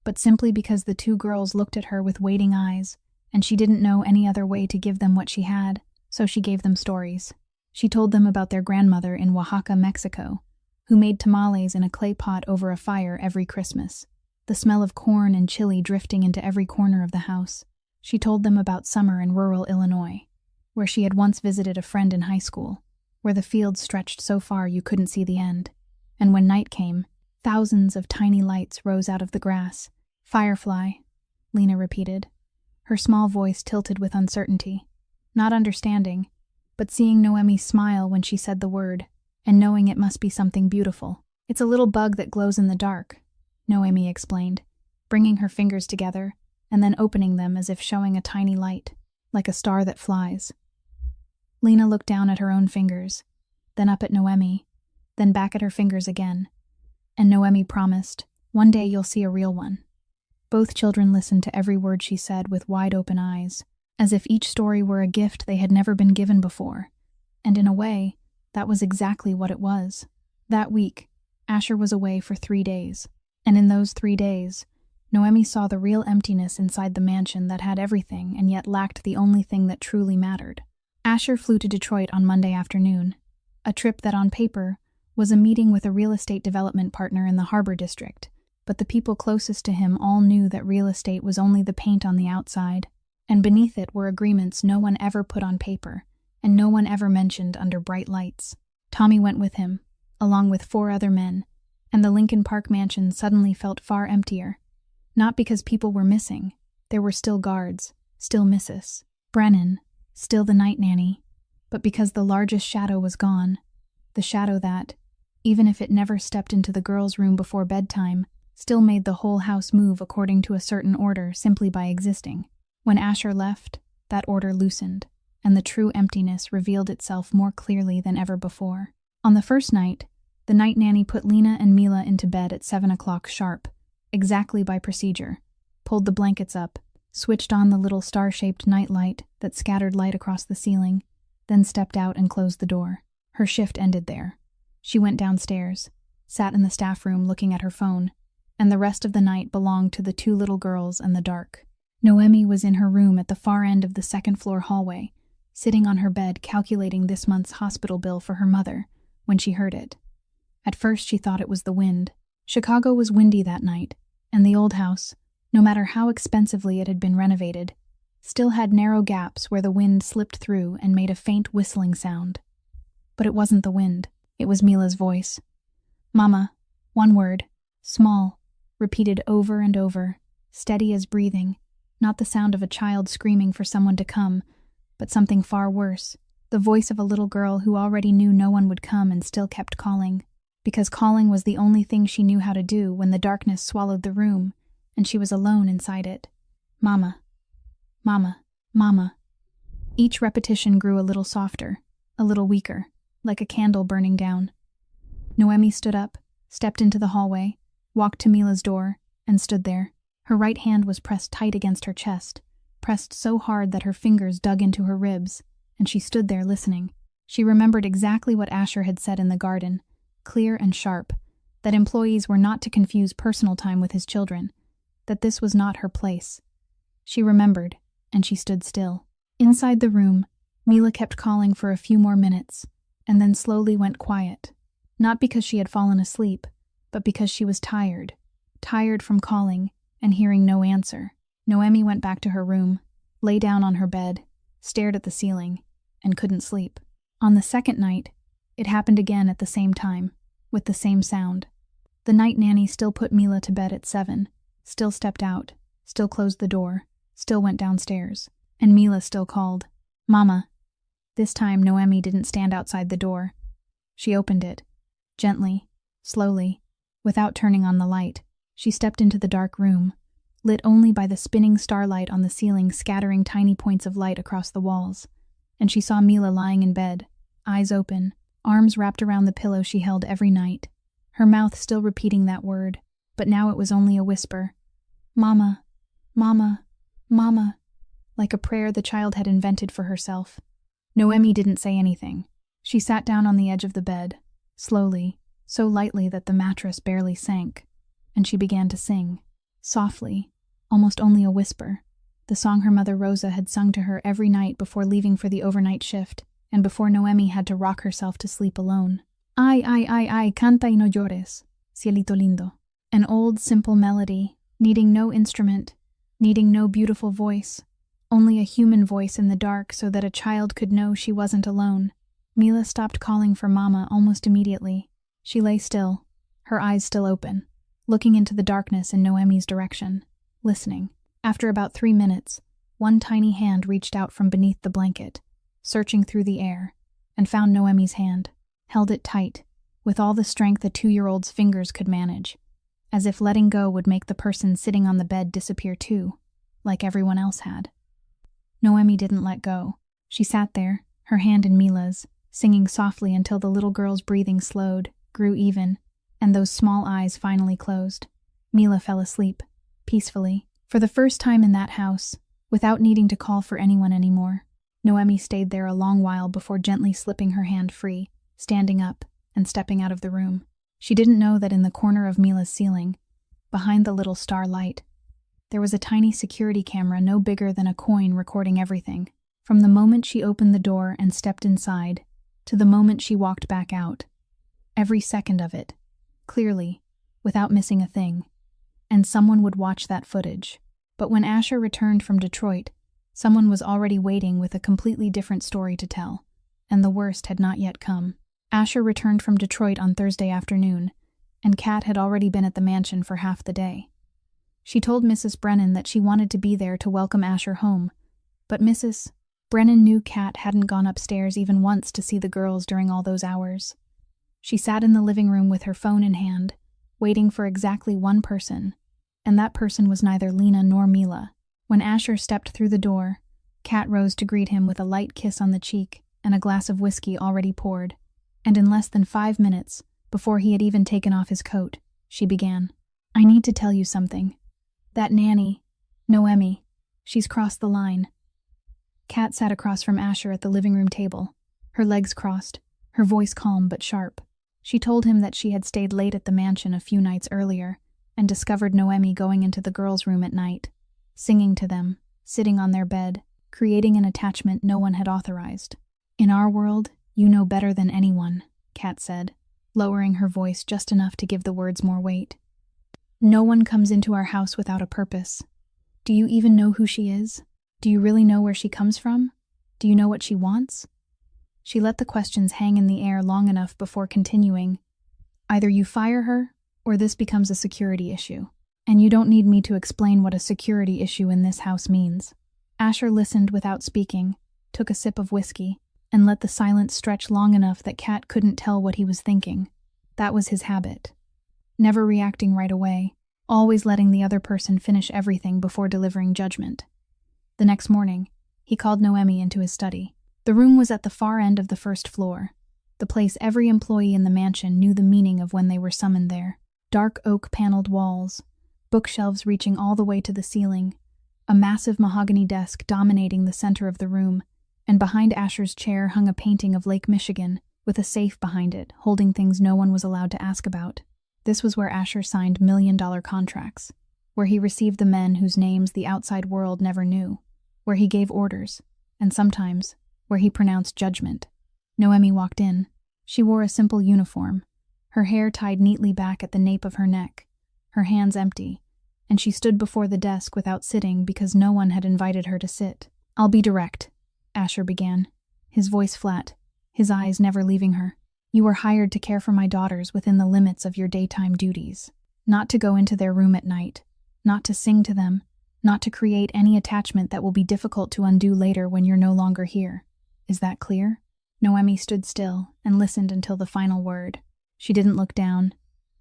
but simply because the 2 girls looked at her with waiting eyes, and she didn't know any other way to give them what she had, so she gave them stories. She told them about their grandmother in Oaxaca, Mexico, who made tamales in a clay pot over a fire every Christmas, the smell of corn and chili drifting into every corner of the house. She told them about summer in rural Illinois, where she had once visited a friend in high school, where the fields stretched so far you couldn't see the end, and when night came, thousands of tiny lights rose out of the grass. "Firefly," Lena repeated, her small voice tilted with uncertainty, not understanding, but seeing Noemi smile when she said the word, and knowing it must be something beautiful. "It's a little bug that glows in the dark," Noemi explained, bringing her fingers together, and then opening them as if showing a tiny light, like a star that flies. Lena looked down at her own fingers, then up at Noemi, then back at her fingers again, and Noemi promised, "One day you'll see a real one." Both children listened to every word she said with wide-open eyes, as if each story were a gift they had never been given before, and in a way, that was exactly what it was. That week, Asher was away for 3 days, and in those 3 days, Noemi saw the real emptiness inside the mansion that had everything and yet lacked the only thing that truly mattered. Asher flew to Detroit on Monday afternoon, a trip that on paper was a meeting with a real estate development partner in the Harbor District, but the people closest to him all knew that real estate was only the paint on the outside, and beneath it were agreements no one ever put on paper, and no one ever mentioned under bright lights. Tommy went with him, along with 4 other men, and the Lincoln Park mansion suddenly felt far emptier. Not because people were missing. There were still guards, still Mrs. Brennan, still the night nanny, but because the largest shadow was gone, the shadow that, even if it never stepped into the girls' room before bedtime, still made the whole house move according to a certain order simply by existing. When Asher left, that order loosened, and the true emptiness revealed itself more clearly than ever before. On the first night, the night nanny put Lena and Mila into bed at 7 o'clock sharp, exactly by procedure, pulled the blankets up, switched on the little star-shaped night light that scattered light across the ceiling, then stepped out and closed the door. Her shift ended there. She went downstairs, sat in the staff room looking at her phone, and the rest of the night belonged to the 2 little girls and the dark. Noemi was in her room at the far end of the second-floor hallway, sitting on her bed calculating this month's hospital bill for her mother, when she heard it. At first she thought it was the wind. Chicago was windy that night, and the old house, no matter how expensively it had been renovated, still had narrow gaps where the wind slipped through and made a faint whistling sound. But it wasn't the wind. It was Mila's voice. "Mama," one word, small, repeated over and over, steady as breathing, not the sound of a child screaming for someone to come, but something far worse, the voice of a little girl who already knew no one would come and still kept calling, because calling was the only thing she knew how to do when the darkness swallowed the room and she was alone inside it. Mama, mama, mama. Each repetition grew a little softer, a little weaker, like a candle burning down. Noemi stood up, stepped into the hallway, walked to Mila's door, and stood there. Her right hand was pressed tight against her chest, pressed so hard that her fingers dug into her ribs, and she stood there listening. She remembered exactly what Asher had said in the garden, clear and sharp, that employees were not to confuse personal time with his children, that this was not her place. She remembered, and she stood still. Inside the room, Mila kept calling for a few more minutes, and then slowly went quiet. Not because she had fallen asleep, but because she was tired from calling and hearing no answer. Noemi went back to her room, lay down on her bed, stared at the ceiling, and couldn't sleep. On the second night, it happened again at the same time, with the same sound. The night nanny still put Mila to bed at 7, still stepped out, still closed the door, still went downstairs, and Mila still called, "Mama." This time Noemi didn't stand outside the door. She opened it, gently, slowly, without turning on the light. She stepped into the dark room, lit only by the spinning starlight on the ceiling scattering tiny points of light across the walls, and she saw Mila lying in bed, eyes open, arms wrapped around the pillow she held every night, her mouth still repeating that word, but now it was only a whisper. "Mama, mama, mama," like a prayer the child had invented for herself. Noemi didn't say anything. She sat down on the edge of the bed, slowly, so lightly that the mattress barely sank, and she began to sing, softly, almost only a whisper, the song her mother Rosa had sung to her every night before leaving for the overnight shift, and before Noemi had to rock herself to sleep alone. Ay, ay, ay, ay, canta y no llores, cielito lindo. An old, simple melody, needing no instrument, needing no beautiful voice, only a human voice in the dark so that a child could know she wasn't alone. Mila stopped calling for Mama almost immediately. She lay still, her eyes still open, looking into the darkness in Noemi's direction, listening. After about 3 minutes, one tiny hand reached out from beneath the blanket, searching through the air, and found Noemi's hand, held it tight, with all the strength a 2-year-old's fingers could manage, as if letting go would make the person sitting on the bed disappear too, like everyone else had. Noemi didn't let go. She sat there, her hand in Mila's, singing softly until the little girl's breathing slowed, grew even, and those small eyes finally closed. Mila fell asleep, peacefully, for the first time in that house, without needing to call for anyone anymore. Noemi stayed there a long while before gently slipping her hand free, standing up, and stepping out of the room. She didn't know that in the corner of Mila's ceiling, behind the little star light, there was a tiny security camera no bigger than a coin recording everything, from the moment she opened the door and stepped inside, to the moment she walked back out. Every second of it, clearly, without missing a thing. And someone would watch that footage. But when Asher returned from Detroit, someone was already waiting with a completely different story to tell, and the worst had not yet come. Asher returned from Detroit on Thursday afternoon, and Kat had already been at the mansion for half the day. She told Mrs. Brennan that she wanted to be there to welcome Asher home, but Mrs. Brennan knew Kat hadn't gone upstairs even once to see the girls during all those hours. She sat in the living room with her phone in hand, waiting for exactly one person, and that person was neither Lena nor Mila. When Asher stepped through the door, Kat rose to greet him with a light kiss on the cheek and a glass of whiskey already poured, and in less than 5 minutes, before he had even taken off his coat, she began. "I need to tell you something. That nanny, Noemi, she's crossed the line." Kat sat across from Asher at the living room table, her legs crossed, her voice calm but sharp. She told him that she had stayed late at the mansion a few nights earlier and discovered Noemi going into the girls' room at night, singing to them, sitting on their bed, creating an attachment no one had authorized. "In our world, you know better than anyone," Kat said, lowering her voice just enough to give the words more weight. "No one comes into our house without a purpose. Do you even know who she is? Do you really know where she comes from? Do you know what she wants?" She let the questions hang in the air long enough before continuing. "Either you fire her, or this becomes a security issue. And you don't need me to explain what a security issue in this house means." Asher listened without speaking, took a sip of whiskey, and let the silence stretch long enough that Kat couldn't tell what he was thinking. That was his habit. Never reacting right away, always letting the other person finish everything before delivering judgment. The next morning, he called Noemi into his study. The room was at the far end of the first floor, the place every employee in the mansion knew the meaning of when they were summoned there. Dark oak-paneled walls, bookshelves reaching all the way to the ceiling, a massive mahogany desk dominating the center of the room, and behind Asher's chair hung a painting of Lake Michigan, with a safe behind it, holding things no one was allowed to ask about. This was where Asher signed million-dollar contracts, where he received the men whose names the outside world never knew, where he gave orders, and sometimes, where he pronounced judgment. Noemi walked in. She wore a simple uniform, her hair tied neatly back at the nape of her neck, her hands empty, and she stood before the desk without sitting because no one had invited her to sit. "I'll be direct," Asher began, his voice flat, his eyes never leaving her. "You were hired to care for my daughters within the limits of your daytime duties, not to go into their room at night, not to sing to them, not to create any attachment that will be difficult to undo later when you're no longer here. Is that clear?" Noemi stood still and listened until the final word. She didn't look down,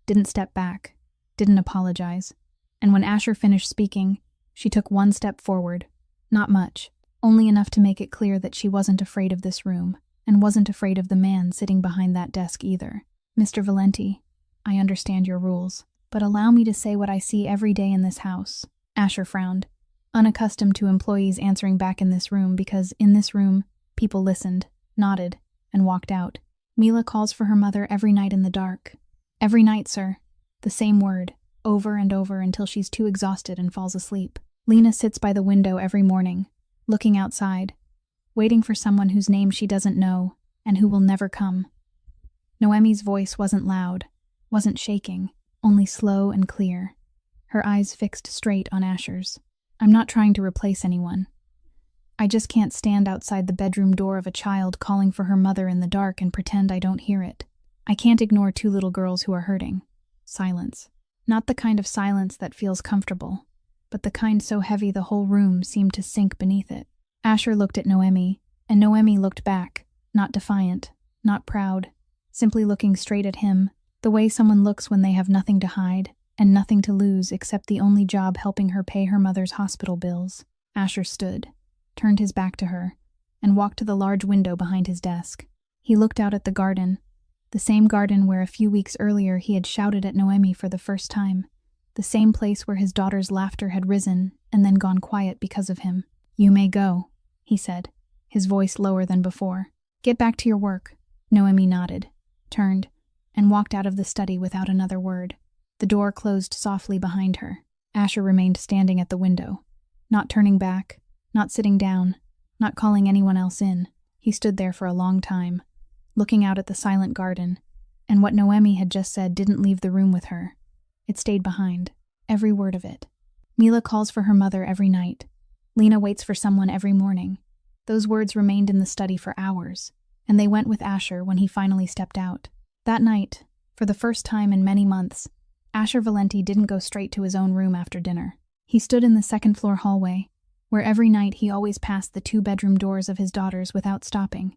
didn't step back, didn't apologize. And when Asher finished speaking, she took one step forward. Not much, only enough to make it clear that she wasn't afraid of this room, and wasn't afraid of the man sitting behind that desk either. "Mr. Valenti, I understand your rules, but allow me to say what I see every day in this house." Asher frowned, unaccustomed to employees answering back in this room because, in this room, people listened, nodded, and walked out. "Mila calls for her mother every night in the dark." "Every night, sir." The same word, over and over until she's too exhausted and falls asleep. "Lena sits by the window every morning, looking outside, waiting for someone whose name she doesn't know and who will never come." Noemi's voice wasn't loud, wasn't shaking, only slow and clear, her eyes fixed straight on Asher's. "I'm not trying to replace anyone. I just can't stand outside the bedroom door of a child calling for her mother in the dark and pretend I don't hear it. I can't ignore two little girls who are hurting." Silence. Not the kind of silence that feels comfortable, but the kind so heavy the whole room seemed to sink beneath it. Asher looked at Noemi, and Noemi looked back, not defiant, not proud, simply looking straight at him, the way someone looks when they have nothing to hide and nothing to lose except the only job helping her pay her mother's hospital bills. Asher stood, turned his back to her, and walked to the large window behind his desk. He looked out at the garden, the same garden where a few weeks earlier he had shouted at Noemi for the first time, the same place where his daughter's laughter had risen and then gone quiet because of him. "You may go," he said, his voice lower than before. "Get back to your work." Noemi nodded, turned, and walked out of the study without another word. The door closed softly behind her. Asher remained standing at the window, not turning back, not sitting down, not calling anyone else in. He stood there for a long time, looking out at the silent garden, and what Noemi had just said didn't leave the room with her. It stayed behind, every word of it. "Mila calls for her mother every night. Lena waits for someone every morning." Those words remained in the study for hours, and they went with Asher when he finally stepped out. That night, for the first time in many months, Asher Valenti didn't go straight to his own room after dinner. He stood in the second-floor hallway, where every night he always passed the two-bedroom doors of his daughters without stopping,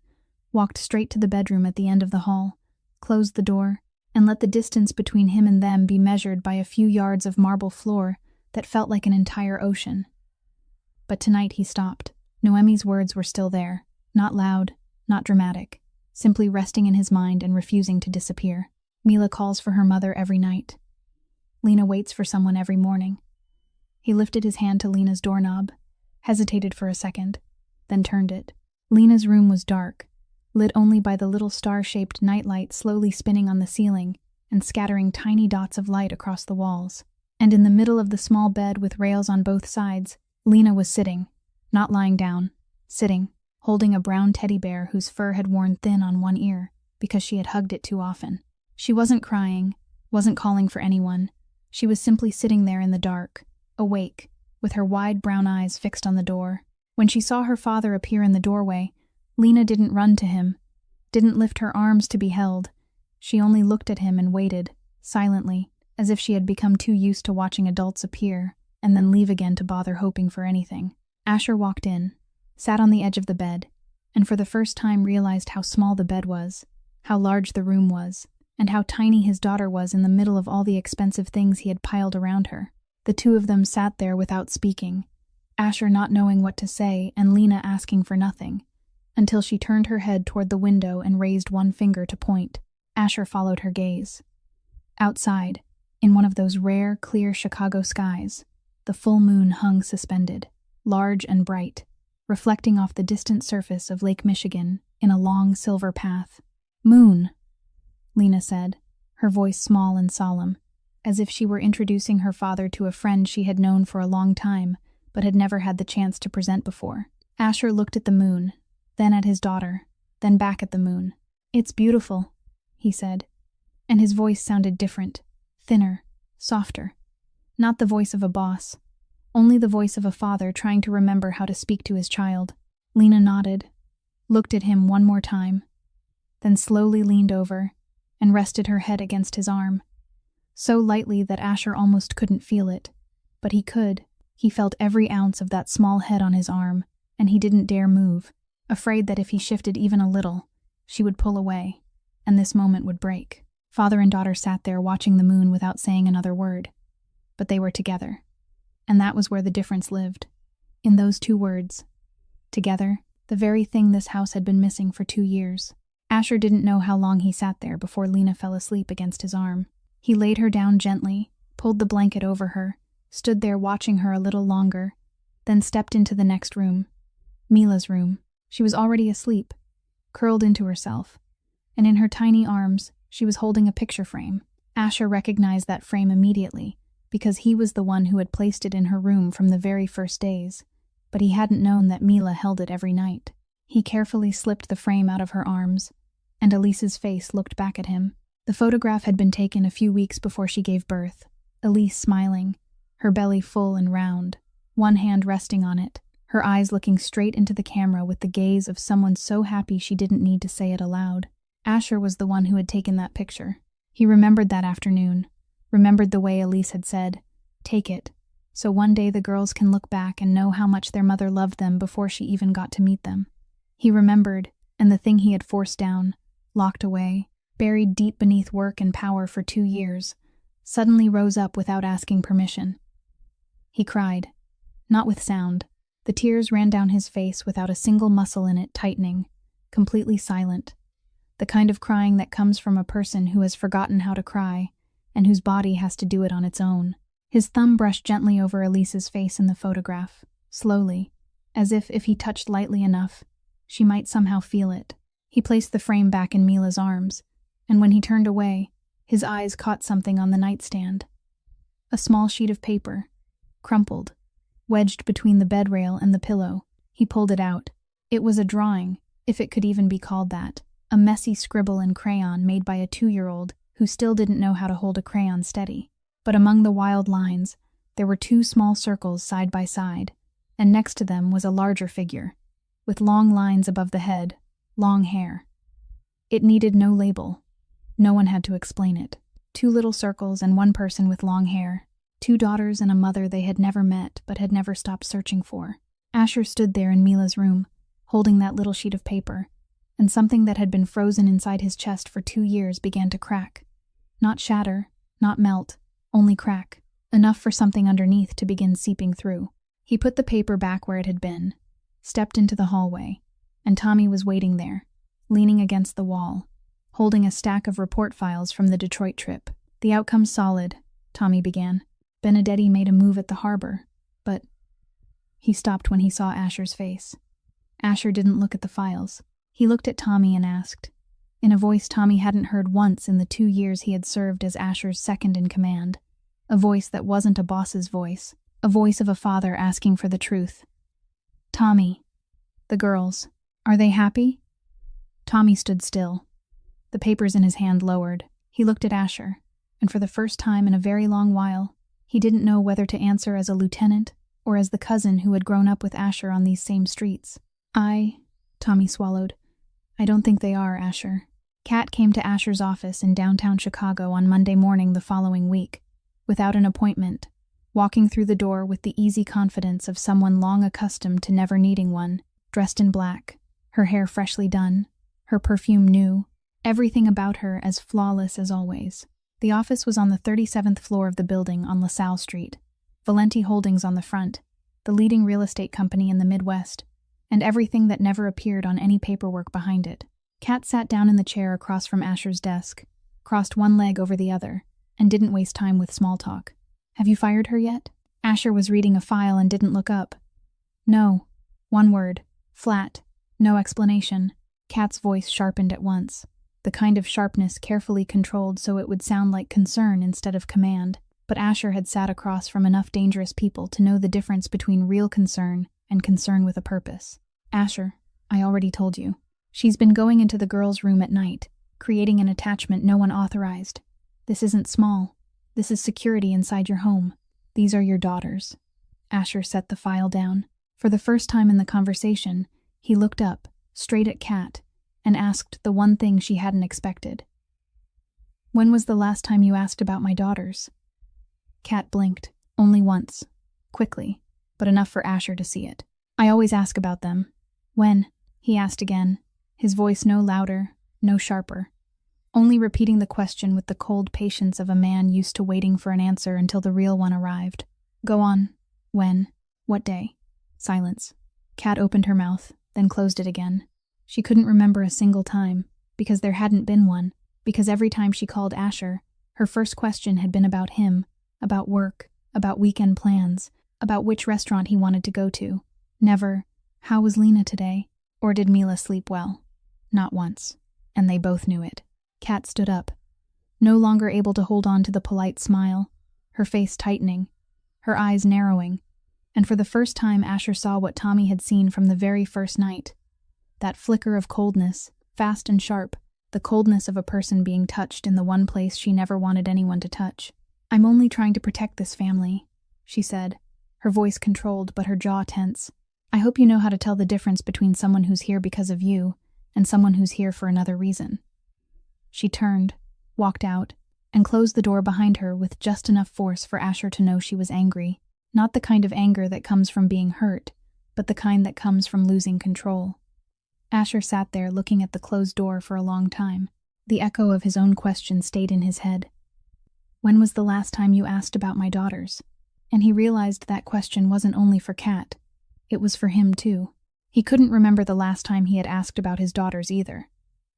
walked straight to the bedroom at the end of the hall, closed the door, and let the distance between him and them be measured by a few yards of marble floor that felt like an entire ocean. But tonight he stopped. Noemi's words were still there, not loud, not dramatic, simply resting in his mind and refusing to disappear. "Mila calls for her mother every night. Lena waits for someone every morning." He lifted his hand to Lena's doorknob, hesitated for a second, then turned it. Lena's room was dark, lit only by the little star-shaped nightlight slowly spinning on the ceiling and scattering tiny dots of light across the walls. And in the middle of the small bed with rails on both sides, Lena was sitting, not lying down, sitting, holding a brown teddy bear whose fur had worn thin on one ear because she had hugged it too often. She wasn't crying, wasn't calling for anyone. She was simply sitting there in the dark, awake, with her wide brown eyes fixed on the door. When she saw her father appear in the doorway, Lena didn't run to him, didn't lift her arms to be held. She only looked at him and waited, silently, as if she had become too used to watching adults appear and then leave again to bother hoping for anything. Asher walked in, sat on the edge of the bed, and for the first time realized how small the bed was, how large the room was, and how tiny his daughter was in the middle of all the expensive things he had piled around her. The two of them sat there without speaking, Asher not knowing what to say and Lena asking for nothing, until she turned her head toward the window and raised one finger to point. Asher followed her gaze. Outside, in one of those rare, clear Chicago skies, the full moon hung suspended, large and bright, reflecting off the distant surface of Lake Michigan in a long silver path. "Moon," Lena said, her voice small and solemn, as if she were introducing her father to a friend she had known for a long time, but had never had the chance to present before. Asher looked at the moon, then at his daughter, then back at the moon. "It's beautiful," he said, and his voice sounded different, thinner, softer. Not the voice of a boss, only the voice of a father trying to remember how to speak to his child. Lena nodded, looked at him one more time, then slowly leaned over and rested her head against his arm, so lightly that Asher almost couldn't feel it, but he could. He felt every ounce of that small head on his arm, and he didn't dare move, afraid that if he shifted even a little, she would pull away, and this moment would break. Father and daughter sat there watching the moon without saying another word, but they were together, and that was where the difference lived. In those two words, together, the very thing this house had been missing for 2 years. Asher didn't know how long he sat there before Lena fell asleep against his arm. He laid her down gently, pulled the blanket over her, stood there watching her a little longer, then stepped into the next room, Mila's room. She was already asleep, curled into herself, and in her tiny arms, she was holding a picture frame. Asher recognized that frame immediately, because he was the one who had placed it in her room from the very first days, but he hadn't known that Mila held it every night. He carefully slipped the frame out of her arms, and Elise's face looked back at him. The photograph had been taken a few weeks before she gave birth, Elise smiling, her belly full and round, one hand resting on it, her eyes looking straight into the camera with the gaze of someone so happy she didn't need to say it aloud. Asher was the one who had taken that picture. He remembered that afternoon, remembered the way Elise had said, "Take it, so one day the girls can look back and know how much their mother loved them before she even got to meet them." He remembered, and the thing he had forced down, locked away, buried deep beneath work and power for 2 years, suddenly rose up without asking permission. He cried, not with sound. The tears ran down his face without a single muscle in it tightening, completely silent. The kind of crying that comes from a person who has forgotten how to cry, and whose body has to do it on its own. His thumb brushed gently over Elise's face in the photograph, slowly, as if he touched lightly enough, she might somehow feel it. He placed the frame back in Mila's arms, and when he turned away, his eyes caught something on the nightstand. A small sheet of paper, crumpled, wedged between the bed rail and the pillow. He pulled it out. It was a drawing, if it could even be called that, a messy scribble in crayon made by a 2-year-old who still didn't know how to hold a crayon steady. But among the wild lines, there were 2 small circles side by side, and next to them was a larger figure, with long lines above the head, long hair. It needed no label. No one had to explain it. 2 little circles and 1 person with long hair. 2 daughters and a mother they had never met but had never stopped searching for. Asher stood there in Mila's room, holding that little sheet of paper, and something that had been frozen inside his chest for 2 years began to crack. Not shatter, not melt, only crack, enough for something underneath to begin seeping through. He put the paper back where it had been, stepped into the hallway, and Tommy was waiting there, leaning against the wall, holding a stack of report files from the Detroit trip. "The outcome's solid," Tommy began. "Benedetti made a move at the harbor, but—" He stopped when he saw Asher's face. Asher didn't look at the files. He looked at Tommy and asked, in a voice Tommy hadn't heard once in the 2 years he had served as Asher's second-in-command, a voice that wasn't a boss's voice, a voice of a father asking for the truth. "Tommy, the girls, are they happy?" Tommy stood still. The papers in his hand lowered. He looked at Asher, and for the first time in a very long while, he didn't know whether to answer as a lieutenant or as the cousin who had grown up with Asher on these same streets. Tommy swallowed. "I don't think they are, Asher." Kat came to Asher's office in downtown Chicago on Monday morning the following week, without an appointment, walking through the door with the easy confidence of someone long accustomed to never needing one, dressed in black, her hair freshly done, her perfume new, everything about her as flawless as always. The office was on the 37th floor of the building on LaSalle Street. Valenti Holdings on the front, the leading real estate company in the Midwest, and everything that never appeared on any paperwork behind it. Kat sat down in the chair across from Asher's desk, crossed one leg over the other, and didn't waste time with small talk. "Have you fired her yet?" Asher was reading a file and didn't look up. "No." One word. Flat. No explanation. Kat's voice sharpened at once, the kind of sharpness carefully controlled so it would sound like concern instead of command. But Asher had sat across from enough dangerous people to know the difference between real concern and concern with a purpose. "Asher, I already told you. She's been going into the girls' room at night, creating an attachment no one authorized. This isn't small. This is security inside your home. These are your daughters." Asher set the file down. For the first time in the conversation, he looked up, straight at Kat, and asked the one thing she hadn't expected. "When was the last time you asked about my daughters?" Kat blinked, only once, quickly, but enough for Asher to see it. "I always ask about them." "When?" he asked again, his voice no louder, no sharper, only repeating the question with the cold patience of a man used to waiting for an answer until the real one arrived. "Go on. When? What day?" Silence. Kat opened her mouth, then closed it again. She couldn't remember a single time, because there hadn't been one, because every time she called Asher, her first question had been about him, about work, about weekend plans, about which restaurant he wanted to go to. Never, "How was Lena today?" Or "Did Mila sleep well?" Not once. And they both knew it. Kat stood up, no longer able to hold on to the polite smile, her face tightening, her eyes narrowing, and for the first time Asher saw what Tommy had seen from the very first night. That flicker of coldness, fast and sharp, the coldness of a person being touched in the one place she never wanted anyone to touch. "I'm only trying to protect this family," she said, her voice controlled but her jaw tense. "I hope you know how to tell the difference between someone who's here because of you and someone who's here for another reason." She turned, walked out, and closed the door behind her with just enough force for Asher to know she was angry. Not the kind of anger that comes from being hurt, but the kind that comes from losing control. Asher sat there looking at the closed door for a long time. The echo of his own question stayed in his head. "When was the last time you asked about my daughters?" And he realized that question wasn't only for Kat. It was for him, too. He couldn't remember the last time he had asked about his daughters either.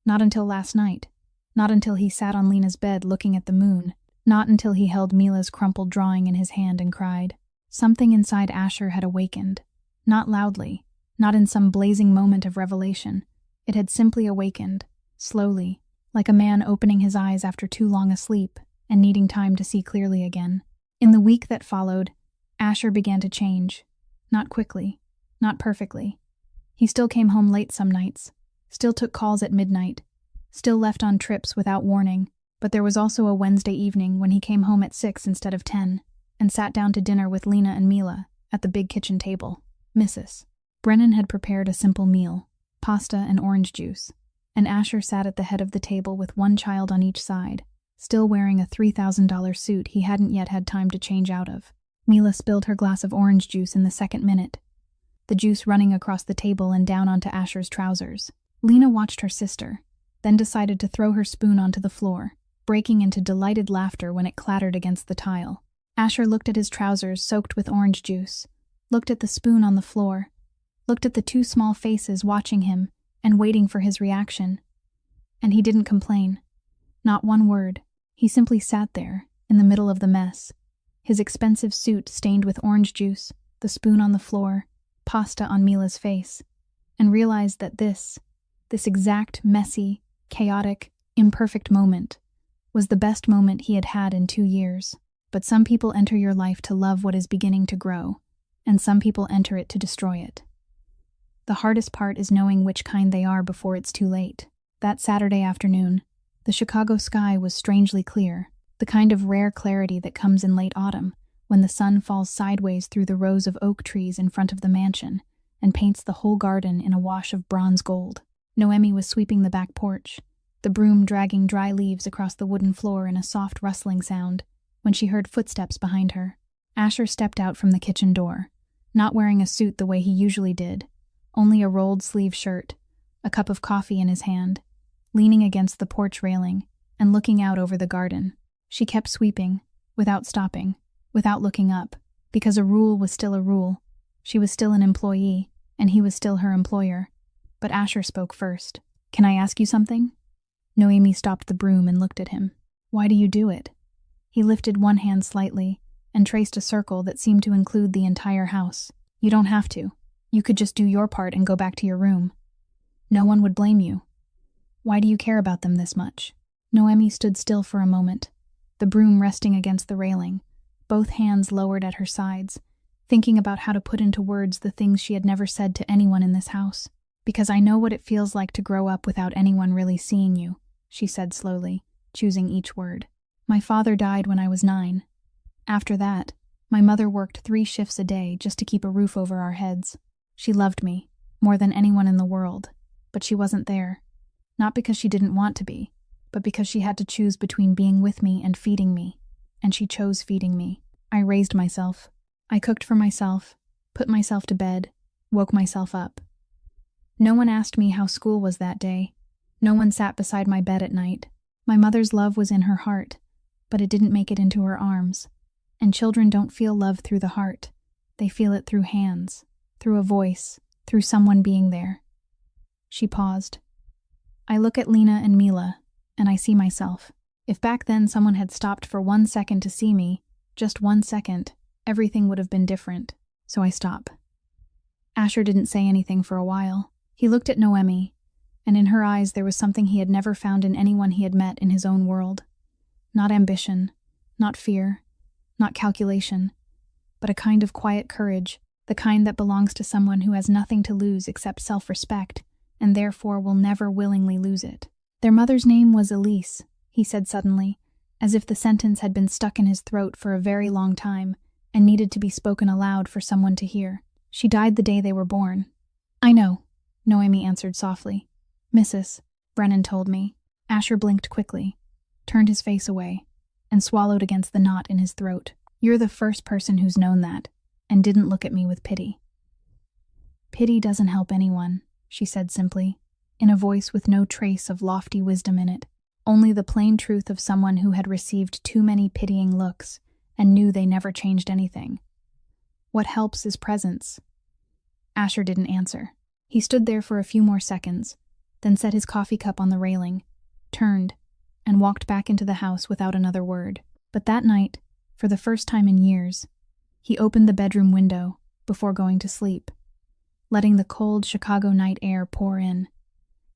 Not until last night. Not until he sat on Lena's bed looking at the moon. Not until he held Mila's crumpled drawing in his hand and cried. Something inside Asher had awakened. Not loudly, not in some blazing moment of revelation. It had simply awakened, slowly, like a man opening his eyes after too long a sleep and needing time to see clearly again. In the week that followed, Asher began to change. Not quickly, not perfectly. He still came home late some nights, still took calls at midnight, still left on trips without warning, but there was also a Wednesday evening when he came home at 6 instead of 10, and sat down to dinner with Lena and Mila at the big kitchen table. Mrs. Brennan had prepared a simple meal, pasta and orange juice, and Asher sat at the head of the table with one child on each side, still wearing a $3,000 suit he hadn't yet had time to change out of. Mila spilled her glass of orange juice in the second minute, the juice running across the table and down onto Asher's trousers. Lena watched her sister, then decided to throw her spoon onto the floor, breaking into delighted laughter when it clattered against the tile. Asher looked at his trousers soaked with orange juice, looked at the spoon on the floor, looked at the two small faces watching him and waiting for his reaction. And he didn't complain. Not one word. He simply sat there, in the middle of the mess, his expensive suit stained with orange juice, the spoon on the floor, pasta on Mila's face, and realized that this exact messy, chaotic, imperfect moment was the best moment he had had in 2 years. But some people enter your life to love what is beginning to grow, and some people enter it to destroy it. The hardest part is knowing which kind they are before it's too late. That Saturday afternoon, the Chicago sky was strangely clear, the kind of rare clarity that comes in late autumn, when the sun falls sideways through the rows of oak trees in front of the mansion and paints the whole garden in a wash of bronze gold. Noemi was sweeping the back porch, the broom dragging dry leaves across the wooden floor in a soft rustling sound, when she heard footsteps behind her. Asher stepped out from the kitchen door, not wearing a suit the way he usually did, only a rolled-sleeve shirt, a cup of coffee in his hand, leaning against the porch railing and looking out over the garden. She kept sweeping, without stopping, without looking up, because a rule was still a rule. She was still an employee, and he was still her employer. But Asher spoke first. "Can I ask you something?" Noemi stopped the broom and looked at him. "Why do you do it?" He lifted one hand slightly and traced a circle that seemed to include the entire house. "You don't have to. You could just do your part and go back to your room. No one would blame you. Why do you care about them this much?" Noemi stood still for a moment, the broom resting against the railing, both hands lowered at her sides, thinking about how to put into words the things she had never said to anyone in this house. "Because I know what it feels like to grow up without anyone really seeing you," she said slowly, choosing each word. "My father died when I was 9. After that, my mother worked 3 shifts a day just to keep a roof over our heads. She loved me, more than anyone in the world, but she wasn't there. Not because she didn't want to be, but because she had to choose between being with me and feeding me, and she chose feeding me. I raised myself. I cooked for myself, put myself to bed, woke myself up. No one asked me how school was that day. No one sat beside my bed at night. My mother's love was in her heart, but it didn't make it into her arms. And children don't feel love through the heart. They feel it through hands, through a voice, through someone being there." She paused. "I look at Lena and Mila, and I see myself. If back then someone had stopped for 1 second to see me, just 1 second, everything would have been different. So I stop." Asher didn't say anything for a while. He looked at Noemi, and in her eyes there was something he had never found in anyone he had met in his own world. Not ambition, not fear, not calculation, but a kind of quiet courage, the kind that belongs to someone who has nothing to lose except self-respect, and therefore will never willingly lose it. "Their mother's name was Elise," he said suddenly, as if the sentence had been stuck in his throat for a very long time and needed to be spoken aloud for someone to hear. "She died the day they were born." "I know," Noemi answered softly. "Mrs. Brennan told me." Asher blinked quickly, turned his face away, and swallowed against the knot in his throat. "You're the first person who's known that, and didn't look at me with pity." "Pity doesn't help anyone," she said simply, in a voice with no trace of lofty wisdom in it, only the plain truth of someone who had received too many pitying looks and knew they never changed anything. "What helps is presence." Asher didn't answer. He stood there for a few more seconds, then set his coffee cup on the railing, turned, and walked back into the house without another word. But that night, for the first time in years, he opened the bedroom window before going to sleep, letting the cold Chicago night air pour in,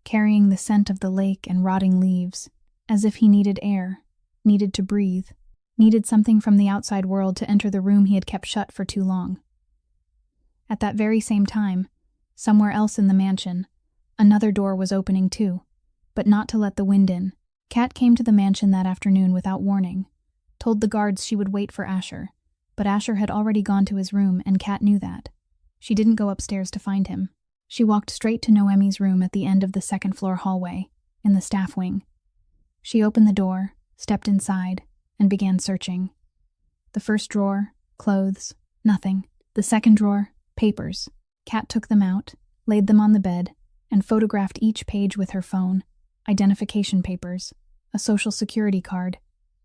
carrying the scent of the lake and rotting leaves, as if he needed air, needed to breathe, needed something from the outside world to enter the room he had kept shut for too long. At that very same time, somewhere else in the mansion, another door was opening too, but not to let the wind in. Kat came to the mansion that afternoon without warning, told the guards she would wait for Asher, but Asher had already gone to his room and Kat knew that. She didn't go upstairs to find him. She walked straight to Noemi's room at the end of the second-floor hallway, in the staff wing. She opened the door, stepped inside, and began searching. The first drawer, clothes, nothing. The second drawer, papers. Kat took them out, laid them on the bed, and photographed each page with her phone. Identification papers, a social security card,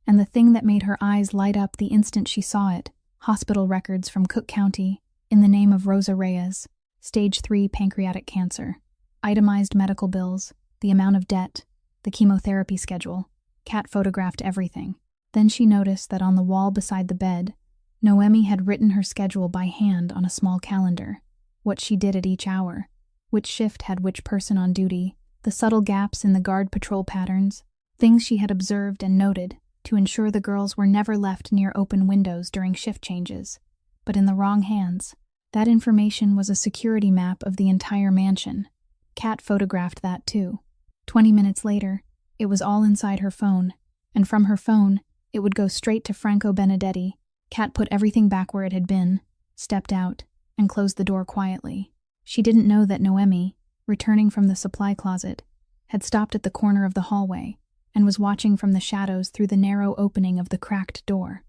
and the thing that made her eyes light up the instant she saw it, hospital records from Cook County, in the name of Rosa Reyes, stage 3 pancreatic cancer, itemized medical bills, the amount of debt, the chemotherapy schedule. Kat photographed everything. Then she noticed that on the wall beside the bed, Noemi had written her schedule by hand on a small calendar, what she did at each hour, which shift had which person on duty, the subtle gaps in the guard patrol patterns, things she had observed and noted to ensure the girls were never left near open windows during shift changes. But in the wrong hands. That information was a security map of the entire mansion. Kat photographed that too. 20 minutes later, it was all inside her phone, and from her phone, it would go straight to Franco Benedetti. Kat put everything back where it had been, stepped out, and closed the door quietly. She didn't know that Noemi, returning from the supply closet, had stopped at the corner of the hallway and was watching from the shadows through the narrow opening of the cracked door.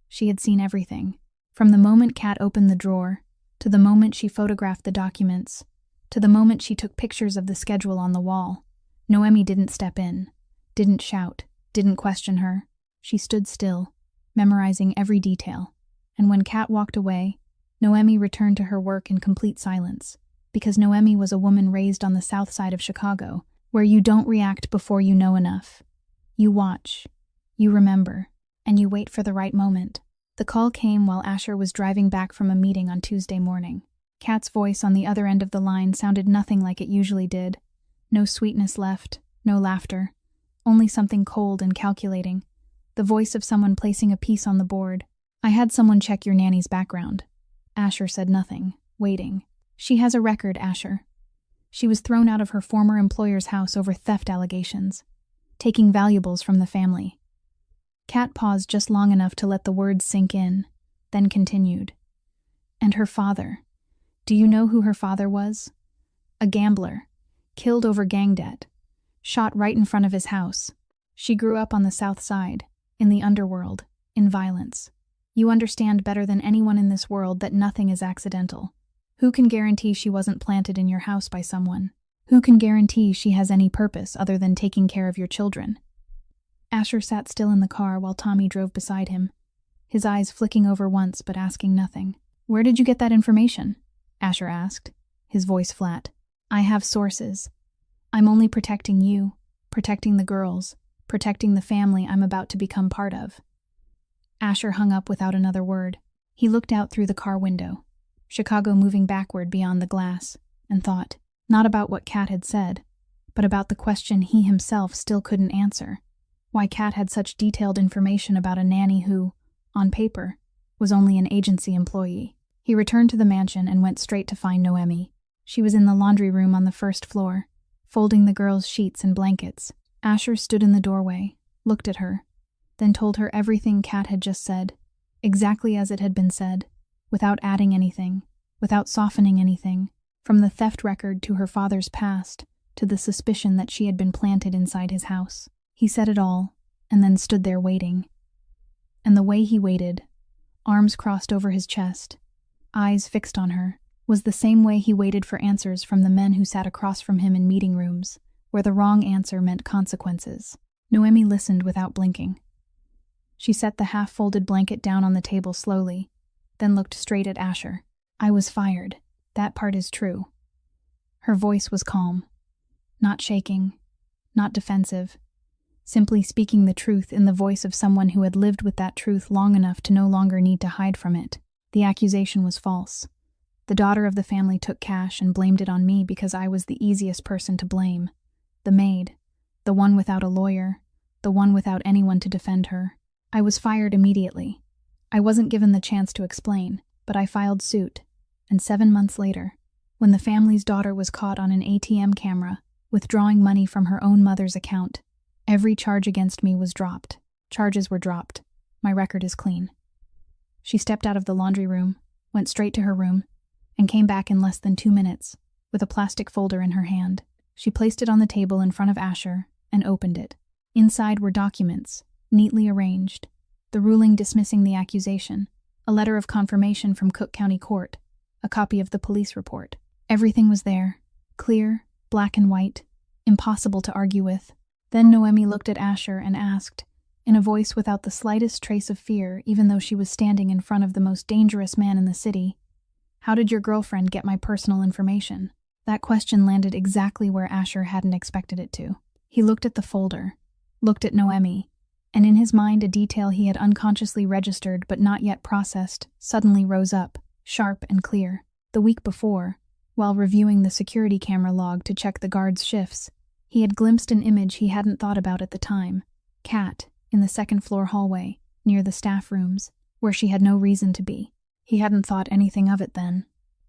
She had seen everything. From the moment Kat opened the drawer, to the moment she photographed the documents, to the moment she took pictures of the schedule on the wall. Noemi didn't step in, didn't shout, didn't question her. She stood still, memorizing every detail. And when Kat walked away, Noemi returned to her work in complete silence, because Noemi was a woman raised on the south side of Chicago, where you don't react before you know enough. You watch, you remember, and you wait for the right moment. The call came while Asher was driving back from a meeting on Tuesday morning. Kat's voice on the other end of the line sounded nothing like it usually did. No sweetness left, no laughter, only something cold and calculating. The voice of someone placing a piece on the board. "I had someone check your nanny's background." Asher said nothing, waiting. "She has a record, Asher. She was thrown out of her former employer's house over theft allegations, taking valuables from the family." Kat paused just long enough to let the words sink in, then continued. "And her father. Do you know who her father was? A gambler, killed over gang debt, shot right in front of his house. She grew up on the south side, in the underworld, in violence. You understand better than anyone in this world that nothing is accidental. Who can guarantee she wasn't planted in your house by someone? Who can guarantee she has any purpose other than taking care of your children?" Asher sat still in the car while Tommy drove beside him, his eyes flicking over once but asking nothing. "Where did you get that information?" Asher asked, his voice flat. "I have sources. I'm only protecting you, protecting the girls, protecting the family I'm about to become part of." Asher hung up without another word. He looked out through the car window, Chicago moving backward beyond the glass, and thought, not about what Kat had said, but about the question he himself still couldn't answer. Why Kat had such detailed information about a nanny who, on paper, was only an agency employee. He returned to the mansion and went straight to find Noemi. She was in the laundry room on the first floor, folding the girls' sheets and blankets. Asher stood in the doorway, looked at her, then told her everything Kat had just said, exactly as it had been said, without adding anything, without softening anything, from the theft record to her father's past, to the suspicion that she had been planted inside his house. He said it all, and then stood there waiting. And the way he waited, arms crossed over his chest, eyes fixed on her, was the same way he waited for answers from the men who sat across from him in meeting rooms, where the wrong answer meant consequences. Noemi listened without blinking. She set the half-folded blanket down on the table slowly, then looked straight at Asher. "I was fired. That part is true." Her voice was calm, not shaking, not defensive, simply speaking the truth in the voice of someone who had lived with that truth long enough to no longer need to hide from it. "The accusation was false. The daughter of the family took cash and blamed it on me because I was the easiest person to blame. The maid, the one without a lawyer, the one without anyone to defend her. I was fired immediately. I wasn't given the chance to explain, but I filed suit, and 7 months later, when the family's daughter was caught on an ATM camera, withdrawing money from her own mother's account, every charge against me was dropped. Charges were dropped. My record is clean." She stepped out of the laundry room, went straight to her room, and came back in less than 2 minutes, with a plastic folder in her hand. She placed it on the table in front of Asher and opened it. Inside were documents, neatly arranged, the ruling dismissing the accusation, a letter of confirmation from Cook County Court, a copy of the police report. Everything was there, clear, black and white, impossible to argue with. Then Noemi looked at Asher and asked, in a voice without the slightest trace of fear, even though she was standing in front of the most dangerous man in the city, "How did your girlfriend get my personal information?" That question landed exactly where Asher hadn't expected it to. He looked at the folder, looked at Noemi, and in his mind a detail he had unconsciously registered but not yet processed suddenly rose up, sharp and clear. The week before, while reviewing the security camera log to check the guards' shifts, he had glimpsed an image he hadn't thought about at the time. Kat, in the second-floor hallway, near the staff rooms, where she had no reason to be. He hadn't thought anything of it then,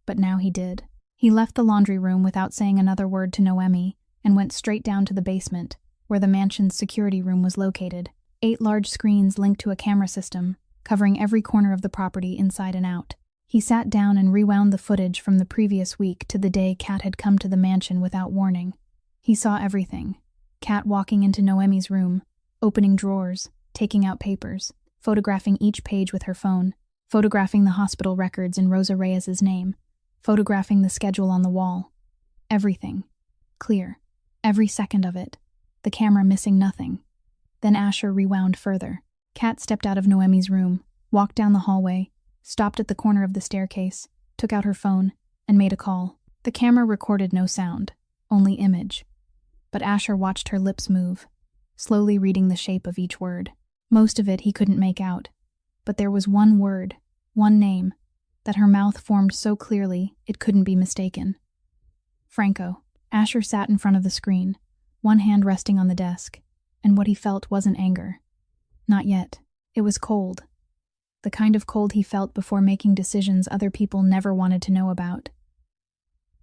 but now he did. He left the laundry room without saying another word to Noemi and went straight down to the basement, where the mansion's security room was located. 8 large screens linked to a camera system, covering every corner of the property inside and out. He sat down and rewound the footage from the previous week to the day Kat had come to the mansion without warning. He saw everything. Kat walking into Noemi's room, opening drawers, taking out papers, photographing each page with her phone, photographing the hospital records in Rosa Reyes's name, photographing the schedule on the wall. Everything. Clear. Every second of it. The camera missing nothing. Then Asher rewound further. Kat stepped out of Noemi's room, walked down the hallway, stopped at the corner of the staircase, took out her phone, and made a call. The camera recorded no sound, only image. But Asher watched her lips move, slowly reading the shape of each word. Most of it he couldn't make out, but there was one word, one name, that her mouth formed so clearly it couldn't be mistaken. Franco. Asher sat in front of the screen, one hand resting on the desk, and what he felt wasn't anger. Not yet. It was cold. The kind of cold he felt before making decisions other people never wanted to know about.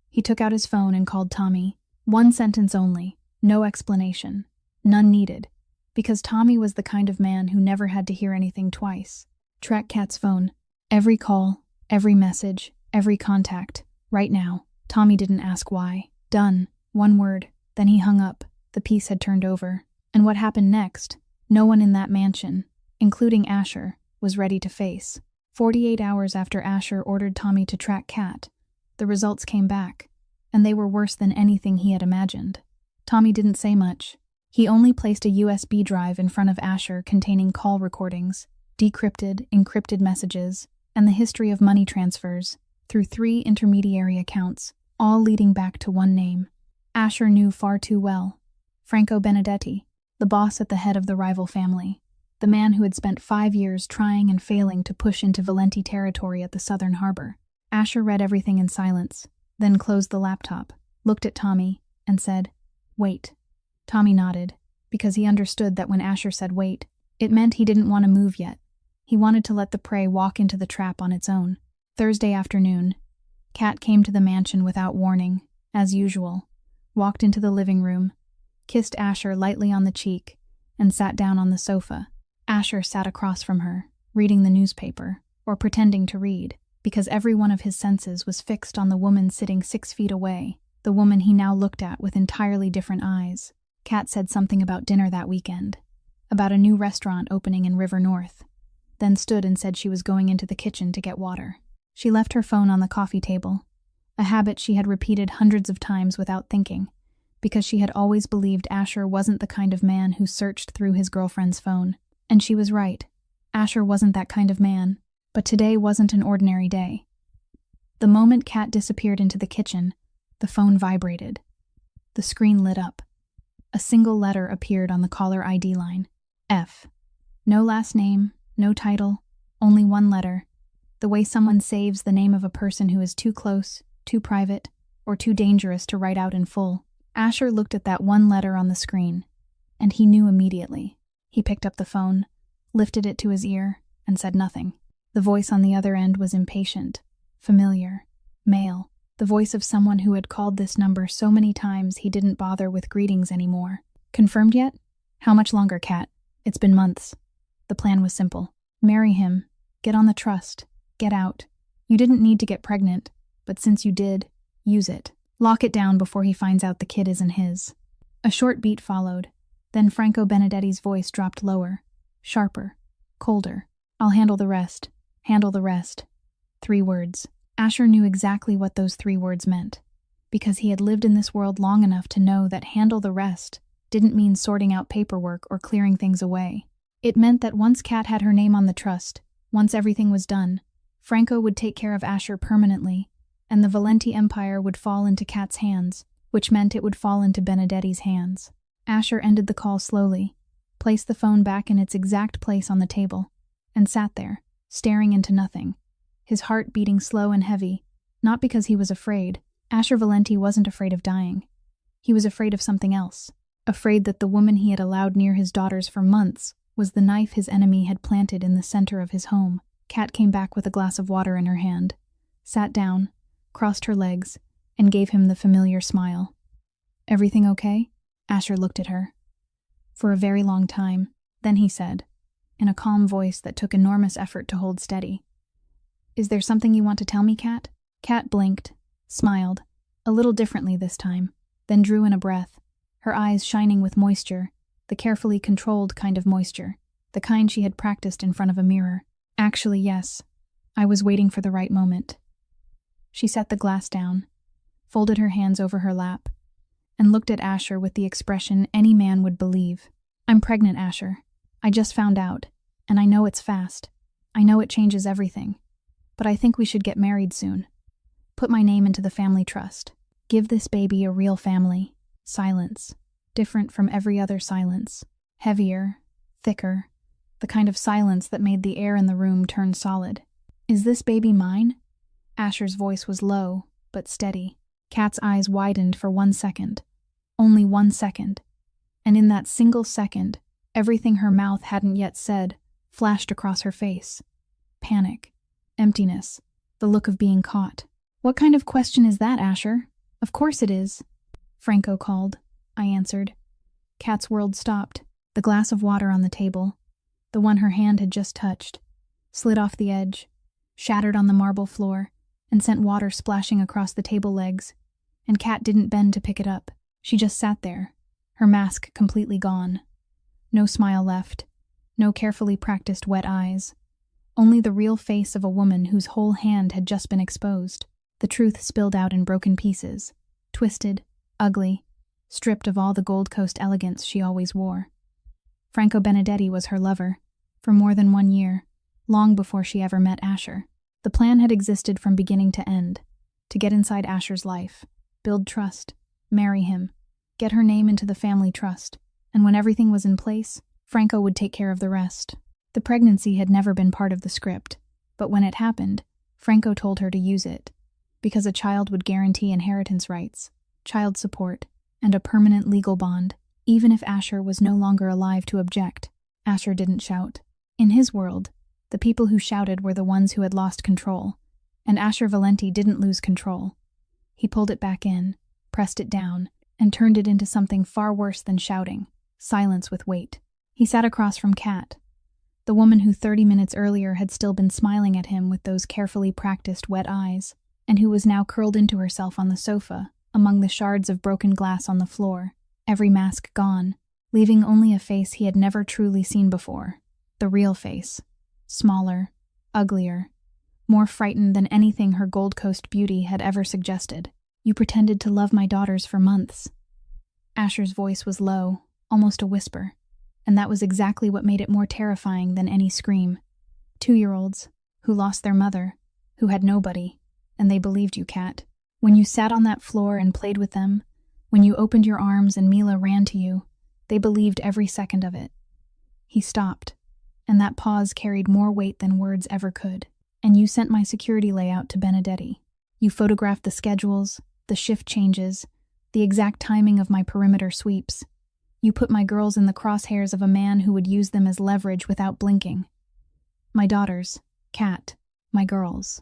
He took out his phone and called Tommy. One sentence only, no explanation, none needed, because Tommy was the kind of man who never had to hear anything twice. Track Kat's phone. Every call, every message, every contact. Right now. Tommy didn't ask why. Done. One word. Then he hung up. The piece had turned over. And what happened next? No one in that mansion, including Asher, was ready to face. 48 hours after Asher ordered Tommy to track Kat, the results came back, and they were worse than anything he had imagined. Tommy didn't say much. He only placed a USB drive in front of Asher containing call recordings, decrypted, encrypted messages, and the history of money transfers through 3 intermediary accounts, all leading back to one name. Asher knew far too well. Franco Benedetti, the boss at the head of the rival family, the man who had spent 5 years trying and failing to push into Valenti territory at the southern harbor. Asher read everything in silence, then closed the laptop, looked at Tommy, and said, "Wait." Tommy nodded, because he understood that when Asher said wait, it meant he didn't want to move yet. He wanted to let the prey walk into the trap on its own. Thursday afternoon, Kat came to the mansion without warning, as usual, walked into the living room, kissed Asher lightly on the cheek, and sat down on the sofa. Asher sat across from her, reading the newspaper, or pretending to read, because every one of his senses was fixed on the woman sitting 6 feet away, the woman he now looked at with entirely different eyes. Kat said something about dinner that weekend, about a new restaurant opening in River North, then stood and said she was going into the kitchen to get water. She left her phone on the coffee table, a habit she had repeated hundreds of times without thinking, because she had always believed Asher wasn't the kind of man who searched through his girlfriend's phone. And she was right. Asher wasn't that kind of man, but today wasn't an ordinary day. The moment Kat disappeared into the kitchen, the phone vibrated. The screen lit up. A single letter appeared on the caller ID line. F. No last name, no title, only one letter. The way someone saves the name of a person who is too close, too private, or too dangerous to write out in full. Asher looked at that one letter on the screen, and he knew immediately. He picked up the phone, lifted it to his ear, and said nothing. The voice on the other end was impatient, familiar, male, the voice of someone who had called this number so many times he didn't bother with greetings anymore. Confirmed yet? How much longer, Kat? It's been months. The plan was simple. Marry him, get on the trust, get out. You didn't need to get pregnant, but since you did, use it. Lock it down before he finds out the kid isn't his. A short beat followed. Then Franco Benedetti's voice dropped lower, sharper, colder. I'll handle the rest. Handle the rest. 3 words. Asher knew exactly what those 3 words meant, because he had lived in this world long enough to know that handle the rest didn't mean sorting out paperwork or clearing things away. It meant that once Kat had her name on the trust, once everything was done, Franco would take care of Asher permanently, and the Valenti Empire would fall into Kat's hands, which meant it would fall into Benedetti's hands. Asher ended the call slowly, placed the phone back in its exact place on the table, and sat there, staring into nothing, his heart beating slow and heavy, not because he was afraid. Asher Valenti wasn't afraid of dying. He was afraid of something else, afraid that the woman he had allowed near his daughters for months was the knife his enemy had planted in the center of his home. Kat came back with a glass of water in her hand, sat down, crossed her legs, and gave him the familiar smile. "Everything okay?" Asher looked at her. For a very long time, then he said, in a calm voice that took enormous effort to hold steady, "Is there something you want to tell me, Kat?" Kat blinked, smiled, a little differently this time, then drew in a breath, her eyes shining with moisture, the carefully controlled kind of moisture, the kind she had practiced in front of a mirror. "Actually, yes. I was waiting for the right moment." She set the glass down. folded her hands over her lap, and looked at Asher with the expression any man would believe. "I'm pregnant, Asher. I just found out, and I know it's fast. I know it changes everything. But I think we should get married soon. Put my name into the family trust. Give this baby a real family." Silence. Different from every other silence. Heavier, thicker, the kind of silence that made the air in the room turn solid. "Is this baby mine?" Asher's voice was low, but steady. Kat's eyes widened for 1 second. Only 1 second. And in that single second, everything her mouth hadn't yet said flashed across her face. Panic. Emptiness. The look of being caught. "What kind of question is that, Asher?" "Of course it is," Franco called. I answered. Kat's world stopped. The glass of water on the table, the one her hand had just touched, slid off the edge, shattered on the marble floor, and sent water splashing across the table legs. And Kat didn't bend to pick it up. She just sat there, her mask completely gone. No smile left, no carefully practiced wet eyes. Only the real face of a woman whose whole hand had just been exposed. The truth spilled out in broken pieces, twisted, ugly, stripped of all the Gold Coast elegance she always wore. Franco Benedetti was her lover, for more than 1 year, long before she ever met Asher. The plan had existed from beginning to end, to get inside Asher's life, build trust, marry him, get her name into the family trust, and when everything was in place, Franco would take care of the rest. The pregnancy had never been part of the script, but when it happened, Franco told her to use it, because a child would guarantee inheritance rights, child support, and a permanent legal bond, even if Asher was no longer alive to object. Asher didn't shout. In his world, the people who shouted were the ones who had lost control, and Asher Valenti didn't lose control. He pulled it back in, pressed it down, and turned it into something far worse than shouting, silence with weight. He sat across from Kat, the woman who 30 minutes earlier had still been smiling at him with those carefully practiced wet eyes, and who was now curled into herself on the sofa, among the shards of broken glass on the floor, every mask gone, leaving only a face he had never truly seen before, the real face, smaller, uglier, more frightened than anything her Gold Coast beauty had ever suggested. "You pretended to love my daughters for months." Asher's voice was low, almost a whisper, and that was exactly what made it more terrifying than any scream. 2-year-olds, who lost their mother, who had nobody, and they believed you, Kat. When you sat on that floor and played with them, when you opened your arms and Mila ran to you, they believed every second of it. He stopped, and that pause carried more weight than words ever could. "And you sent my security layout to Benedetti. You photographed the schedules, the shift changes, the exact timing of my perimeter sweeps. You put my girls in the crosshairs of a man who would use them as leverage without blinking. My daughters, Kat, my girls."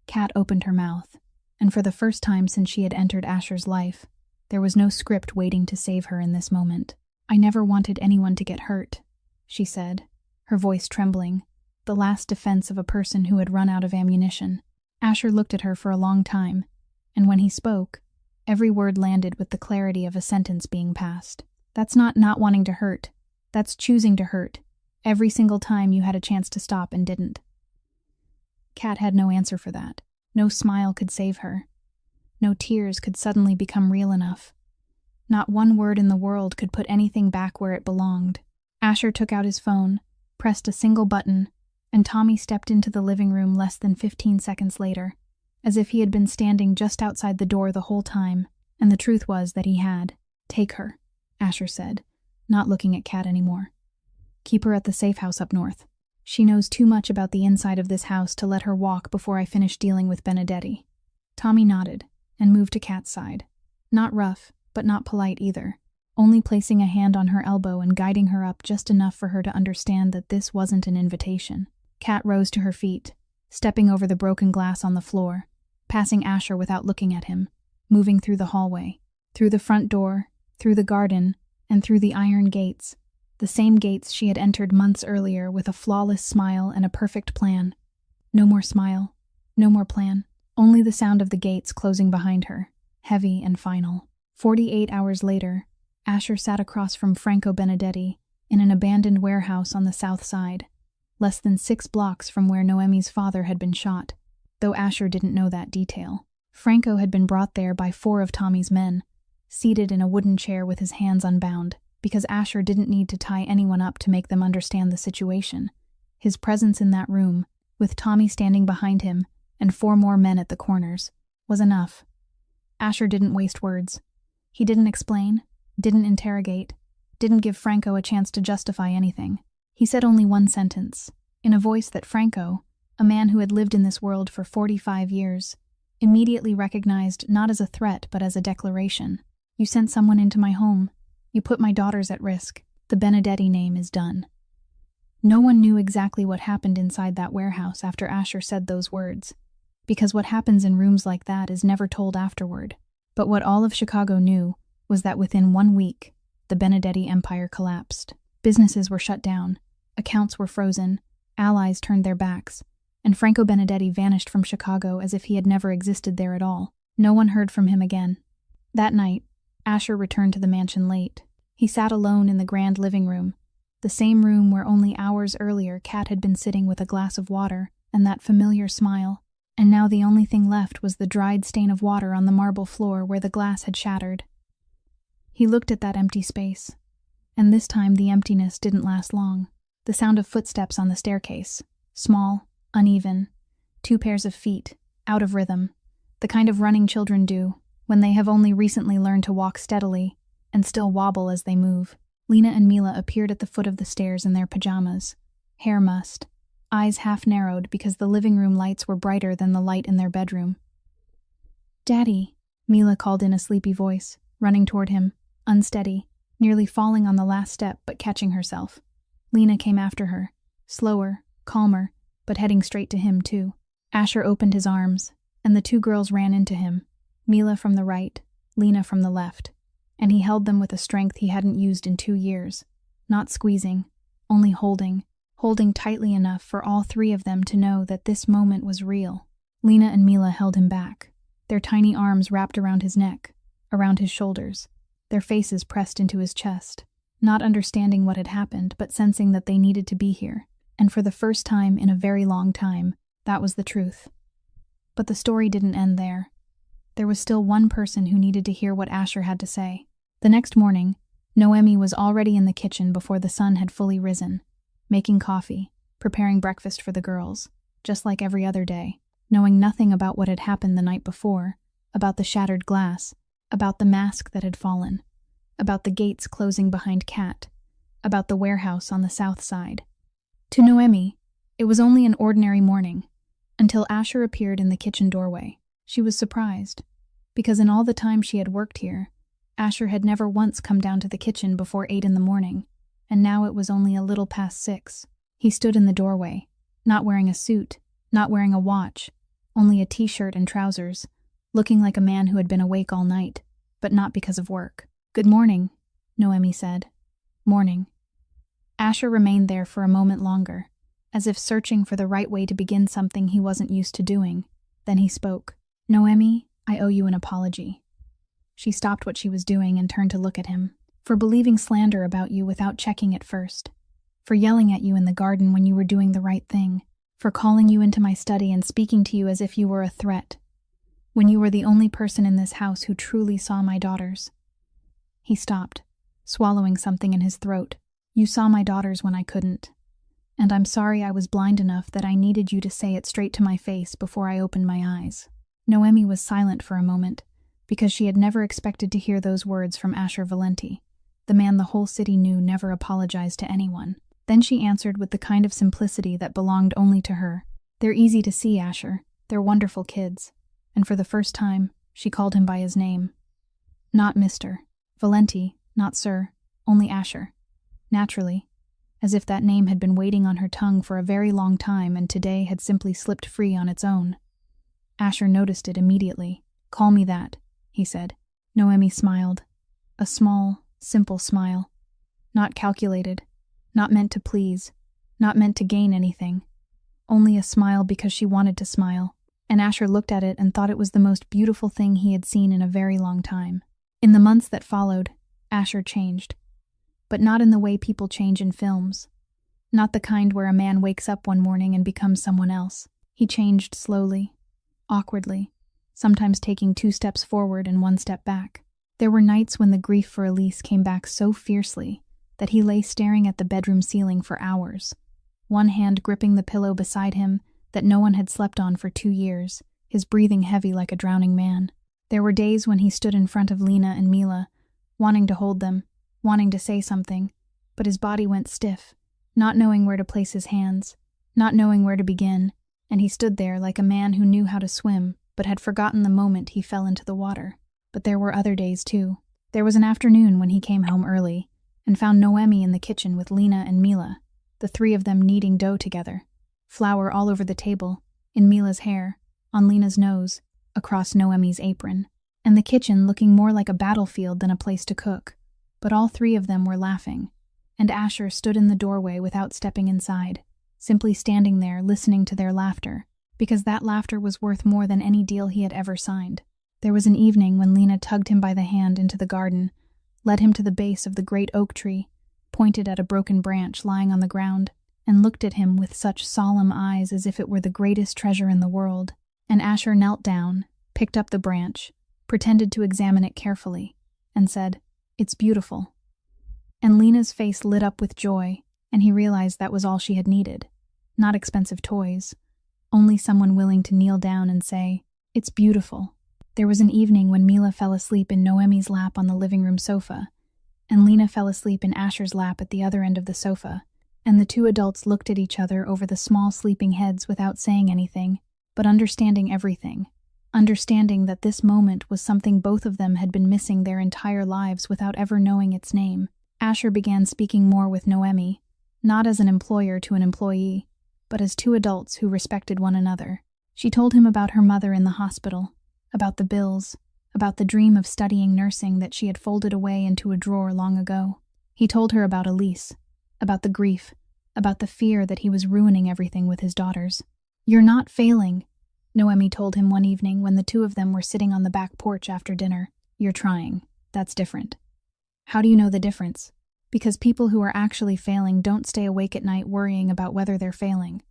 Kat opened her mouth, and for the first time since she had entered Asher's life, there was no script waiting to save her in this moment. "I never wanted anyone to get hurt," she said, her voice trembling, the last defense of a person who had run out of ammunition. Asher looked at her for a long time, and when he spoke, every word landed with the clarity of a sentence being passed. "That's not wanting to hurt. That's choosing to hurt, every single time you had a chance to stop and didn't." Kat had no answer for that. No smile could save her. No tears could suddenly become real enough. Not one word in the world could put anything back where it belonged. Asher took out his phone, pressed a single button, and Tommy stepped into the living room less than 15 seconds later, as if he had been standing just outside the door the whole time, and the truth was that he had. "Take her," Asher said, not looking at Kat anymore. "Keep her at the safe house up north. She knows too much about the inside of this house to let her walk before I finish dealing with Benedetti." Tommy nodded and moved to Kat's side. Not rough, but not polite either, only placing a hand on her elbow and guiding her up just enough for her to understand that this wasn't an invitation. Kat rose to her feet, stepping over the broken glass on the floor, passing Asher without looking at him, moving through the hallway, through the front door, through the garden, and through the iron gates, the same gates she had entered months earlier with a flawless smile and a perfect plan. No more smile, no more plan, only the sound of the gates closing behind her, heavy and final. 48 hours later, Asher sat across from Franco Benedetti in an abandoned warehouse on the south side, less than 6 blocks from where Noemi's father had been shot, though Asher didn't know that detail. Franco had been brought there by 4 of Tommy's men, seated in a wooden chair with his hands unbound, because Asher didn't need to tie anyone up to make them understand the situation. His presence in that room, with Tommy standing behind him and 4 more men at the corners, was enough. Asher didn't waste words. He didn't explain, didn't interrogate, didn't give Franco a chance to justify anything. He said only one sentence, in a voice that Franco, a man who had lived in this world for 45 years, immediately recognized not as a threat but as a declaration. "You sent someone into my home. You put my daughters at risk. The Benedetti name is done." No one knew exactly what happened inside that warehouse after Asher said those words, because what happens in rooms like that is never told afterward. But what all of Chicago knew was that within 1 week, the Benedetti empire collapsed. Businesses were shut down, accounts were frozen, allies turned their backs, and Franco Benedetti vanished from Chicago as if he had never existed there at all. No one heard from him again. That night, Asher returned to the mansion late. He sat alone in the grand living room, the same room where only hours earlier Kat had been sitting with a glass of water and that familiar smile, and now the only thing left was the dried stain of water on the marble floor where the glass had shattered. He looked at that empty space, and this time the emptiness didn't last long. The sound of footsteps on the staircase, small, uneven, 2 pairs of feet, out of rhythm, the kind of running children do when they have only recently learned to walk steadily and still wobble as they move. Lena and Mila appeared at the foot of the stairs in their pajamas, hair mussed, eyes half narrowed because the living room lights were brighter than the light in their bedroom. "Daddy," Mila called in a sleepy voice, running toward him, unsteady, nearly falling on the last step but catching herself. Lena came after her, slower, calmer, but heading straight to him too. Asher opened his arms, and the 2 girls ran into him, Mila from the right, Lena from the left, and he held them with a strength he hadn't used in 2 years, not squeezing, only holding tightly enough for all 3 of them to know that this moment was real. Lena and Mila held him back, their tiny arms wrapped around his neck, around his shoulders, their faces pressed into his chest, not understanding what had happened but sensing that they needed to be here, and for the first time in a very long time, that was the truth. But the story didn't end there. There was still one person who needed to hear what Asher had to say. The next morning, Noemi was already in the kitchen before the sun had fully risen, making coffee, preparing breakfast for the girls, just like every other day, knowing nothing about what had happened the night before, about the shattered glass, about the mask that had fallen, about the gates closing behind Kat, about the warehouse on the south side. To Noemi, it was only an ordinary morning, until Asher appeared in the kitchen doorway. She was surprised, because in all the time she had worked here, Asher had never once come down to the kitchen before 8 in the morning, and now it was only a little past 6. He stood in the doorway, not wearing a suit, not wearing a watch, only a t-shirt and trousers, looking like a man who had been awake all night, but not because of work. "Good morning," Noemi said. "Morning." Asher remained there for a moment longer, as if searching for the right way to begin something he wasn't used to doing. Then he spoke. "Noemi, I owe you an apology." She stopped what she was doing and turned to look at him. "For believing slander about you without checking it first. For yelling at you in the garden when you were doing the right thing. For calling you into my study and speaking to you as if you were a threat, when you were the only person in this house who truly saw my daughters." He stopped, swallowing something in his throat. "You saw my daughters when I couldn't. And I'm sorry I was blind enough that I needed you to say it straight to my face before I opened my eyes." Noemi was silent for a moment, because she had never expected to hear those words from Asher Valenti, the man the whole city knew never apologized to anyone. Then she answered with the kind of simplicity that belonged only to her. "They're easy to see, Asher. They're wonderful kids." And for the first time, she called him by his name. Not Mr. Valenti, not Sir, only Asher. Naturally, as if that name had been waiting on her tongue for a very long time and today had simply slipped free on its own. Asher noticed it immediately. "Call me that," he said. Noemi smiled. A small, simple smile. Not calculated, not meant to please, not meant to gain anything. Only a smile because she wanted to smile, and Asher looked at it and thought it was the most beautiful thing he had seen in a very long time. In the months that followed, Asher changed. But not in the way people change in films. Not the kind where a man wakes up one morning and becomes someone else. He changed slowly, awkwardly, sometimes taking 2 steps forward and 1 step back. There were nights when the grief for Elise came back so fiercely that he lay staring at the bedroom ceiling for hours, one hand gripping the pillow beside him that no one had slept on for 2 years, his breathing heavy like a drowning man. There were days when he stood in front of Lena and Mila, wanting to hold them, wanting to say something, but his body went stiff, not knowing where to place his hands, not knowing where to begin, and he stood there like a man who knew how to swim but had forgotten the moment he fell into the water. But there were other days too. There was an afternoon when he came home early and found Noemi in the kitchen with Lena and Mila, the 3 of them kneading dough together, flour all over the table, in Mila's hair, on Lena's nose, across Noemi's apron, and the kitchen looking more like a battlefield than a place to cook. But all 3 of them were laughing, and Asher stood in the doorway without stepping inside, simply standing there listening to their laughter, because that laughter was worth more than any deal he had ever signed. There was an evening when Lena tugged him by the hand into the garden, led him to the base of the great oak tree, pointed at a broken branch lying on the ground, and looked at him with such solemn eyes as if it were the greatest treasure in the world. And Asher knelt down, picked up the branch, pretended to examine it carefully, and said, "It's beautiful." And Lena's face lit up with joy, and he realized that was all she had needed. Not expensive toys, only someone willing to kneel down and say, "It's beautiful." There was an evening when Mila fell asleep in Noemi's lap on the living room sofa, and Lena fell asleep in Asher's lap at the other end of the sofa, and the 2 adults looked at each other over the small sleeping heads without saying anything, but understanding everything, understanding that this moment was something both of them had been missing their entire lives without ever knowing its name. Asher began speaking more with Noemi, not as an employer to an employee, but as 2 adults who respected one another. She told him about her mother in the hospital, about the bills, about the dream of studying nursing that she had folded away into a drawer long ago. He told her about Elise, about the grief, about the fear that he was ruining everything with his daughters. "You're not failing," Noemi told him one evening when the 2 of them were sitting on the back porch after dinner. "You're trying. That's different." "How do you know the difference?" "Because people who are actually failing don't stay awake at night worrying about whether they're failing."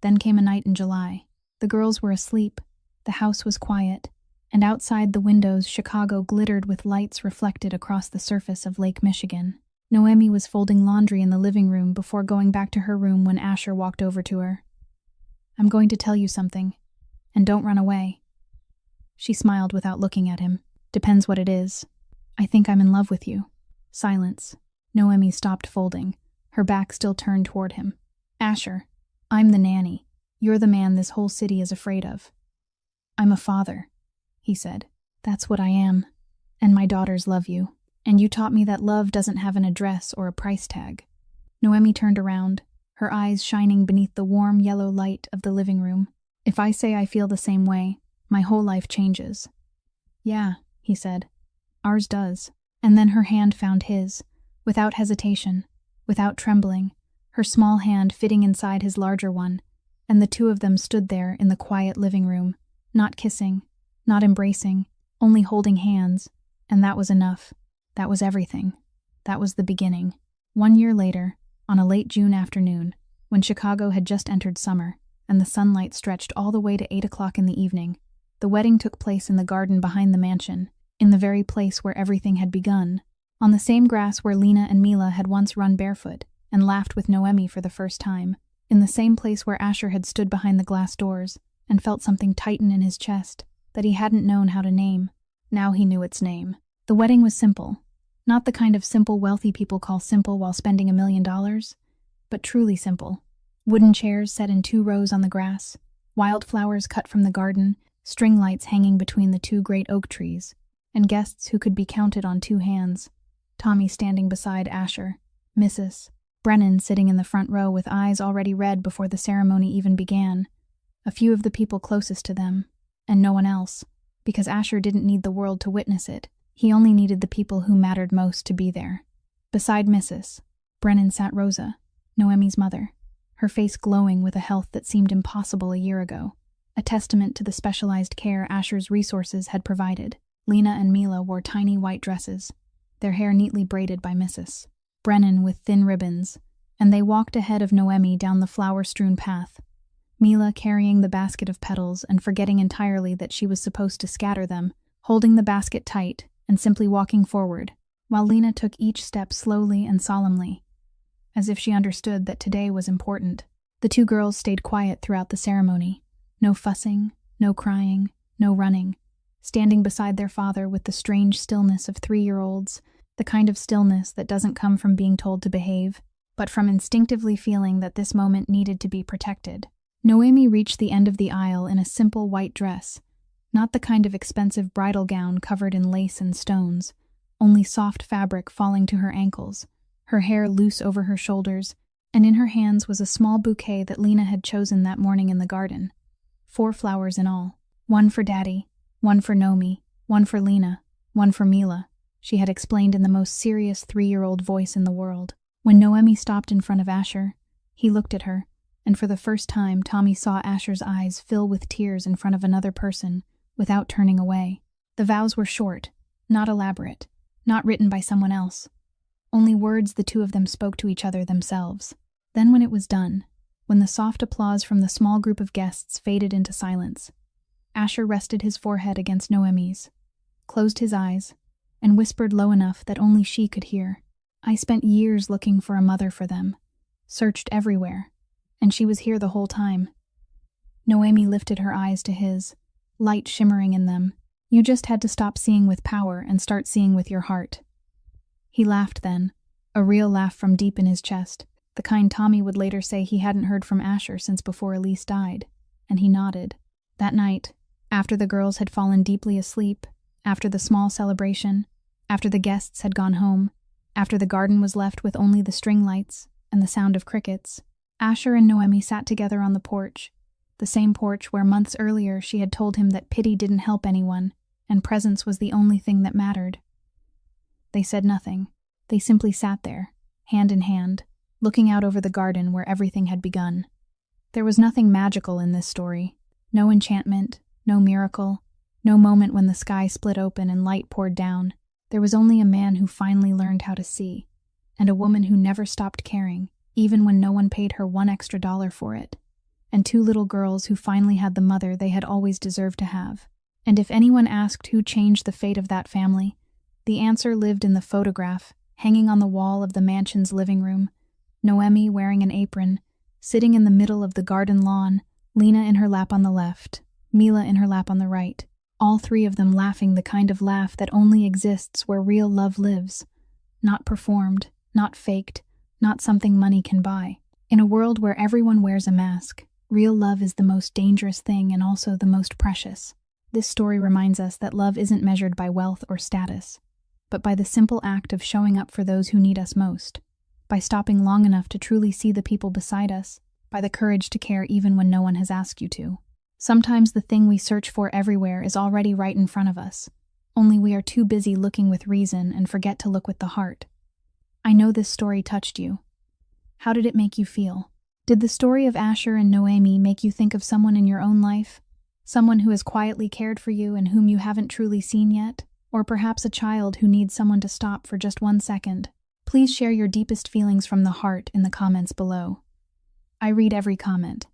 Then came a night in July. The girls were asleep, the house was quiet, and outside the windows Chicago glittered with lights reflected across the surface of Lake Michigan. Noemi was folding laundry in the living room before going back to her room when Asher walked over to her. "I'm going to tell you something, and don't run away." She smiled without looking at him. "Depends what it is. I think I'm in love with you." Silence. Noemi stopped folding, her back still turned toward him. "Asher, I'm the nanny. You're the man this whole city is afraid of." "I'm a father," he said. "That's what I am. And my daughters love you. And you taught me that love doesn't have an address or a price tag." Noemi turned around, her eyes shining beneath the warm yellow light of the living room. "If I say I feel the same way, my whole life changes." "Yeah," he said. "Ours does." And then her hand found his, without hesitation, without trembling, her small hand fitting inside his larger one, and the 2 of them stood there in the quiet living room, not kissing, not embracing, only holding hands, and that was enough. That was everything. That was the beginning. 1 year later, on a late June afternoon, when Chicago had just entered summer, and the sunlight stretched all the way to 8 o'clock in the evening, the wedding took place in the garden behind the mansion, in the very place where everything had begun, on the same grass where Lena and Mila had once run barefoot and laughed with Noemi for the first time, in the same place where Asher had stood behind the glass doors and felt something tighten in his chest that he hadn't known how to name. Now he knew its name. The wedding was simple. Not the kind of simple wealthy people call simple while spending $1 million, but truly simple. Wooden chairs set in 2 rows on the grass, wildflowers cut from the garden, string lights hanging between the 2 great oak trees, and guests who could be counted on 2 hands. Tommy standing beside Asher, Mrs. Brennan sitting in the front row with eyes already red before the ceremony even began, a few of the people closest to them, and no one else, because Asher didn't need the world to witness it. He only needed the people who mattered most to be there. Beside Mrs. Brennan sat Rosa, Noemi's mother, her face glowing with a health that seemed impossible a year ago, a testament to the specialized care Asher's resources had provided. Lena and Mila wore tiny white dresses, their hair neatly braided by Mrs. Brennan with thin ribbons, and they walked ahead of Noemi down the flower-strewn path, Mila carrying the basket of petals and forgetting entirely that she was supposed to scatter them, holding the basket tight and simply walking forward, while Lena took each step slowly and solemnly, as if she understood that today was important. The two girls stayed quiet throughout the ceremony. No fussing, no crying, no running, standing beside their father with the strange stillness of 3-year-olds, the kind of stillness that doesn't come from being told to behave, but from instinctively feeling that this moment needed to be protected. Noemi reached the end of the aisle in a simple white dress, not the kind of expensive bridal gown covered in lace and stones, only soft fabric falling to her ankles, her hair loose over her shoulders, and in her hands was a small bouquet that Lena had chosen that morning in the garden. 4 flowers in all. One for Daddy, one for Nomi, one for Lena, one for Mila, she had explained in the most serious 3-year-old voice in the world. When Noemi stopped in front of Asher, he looked at her, and for the first time Tommy saw Asher's eyes fill with tears in front of another person, without turning away. The vows were short, not elaborate, not written by someone else. Only words the two of them spoke to each other themselves. Then when it was done, when the soft applause from the small group of guests faded into silence, Asher rested his forehead against Noemi's, closed his eyes, and whispered low enough that only she could hear. I spent years looking for a mother for them, searched everywhere, and she was here the whole time. Noemi lifted her eyes to his, light shimmering in them. You just had to stop seeing with power and start seeing with your heart. He laughed then, a real laugh from deep in his chest, the kind Tommy would later say he hadn't heard from Asher since before Elise died, and he nodded. That night, after the girls had fallen deeply asleep, after the small celebration, after the guests had gone home, after the garden was left with only the string lights and the sound of crickets, Asher and Noemi sat together on the porch, the same porch where months earlier she had told him that pity didn't help anyone, and presence was the only thing that mattered. They said nothing. They simply sat there, hand in hand, looking out over the garden where everything had begun. There was nothing magical in this story. No enchantment, no miracle, no moment when the sky split open and light poured down. There was only a man who finally learned how to see, and a woman who never stopped caring, even when no one paid her $1 extra for it, and 2 little girls who finally had the mother they had always deserved to have. And if anyone asked who changed the fate of that family, the answer lived in the photograph hanging on the wall of the mansion's living room. Noemi wearing an apron, sitting in the middle of the garden lawn, Lena in her lap on the left, Mila in her lap on the right, all 3 of them laughing the kind of laugh that only exists where real love lives, not performed, not faked, not something money can buy. In a world where everyone wears a mask, real love is the most dangerous thing and also the most precious. This story reminds us that love isn't measured by wealth or status, but by the simple act of showing up for those who need us most, by stopping long enough to truly see the people beside us, by the courage to care even when no one has asked you to. Sometimes the thing we search for everywhere is already right in front of us, only we are too busy looking with reason and forget to look with the heart. I know this story touched you. How did it make you feel? Did the story of Asher and Noemi make you think of someone in your own life? Someone who has quietly cared for you and whom you haven't truly seen yet? Or perhaps a child who needs someone to stop for just 1 second? Please share your deepest feelings from the heart in the comments below. I read every comment,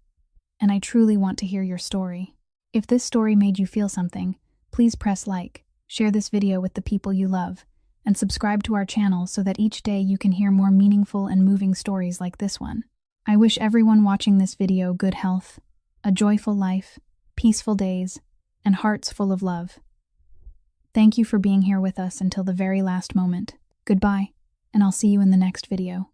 and I truly want to hear your story. If this story made you feel something, please press like, share this video with the people you love, and subscribe to our channel so that each day you can hear more meaningful and moving stories like this one. I wish everyone watching this video good health, a joyful life, peaceful days, and hearts full of love. Thank you for being here with us until the very last moment. Goodbye, and I'll see you in the next video.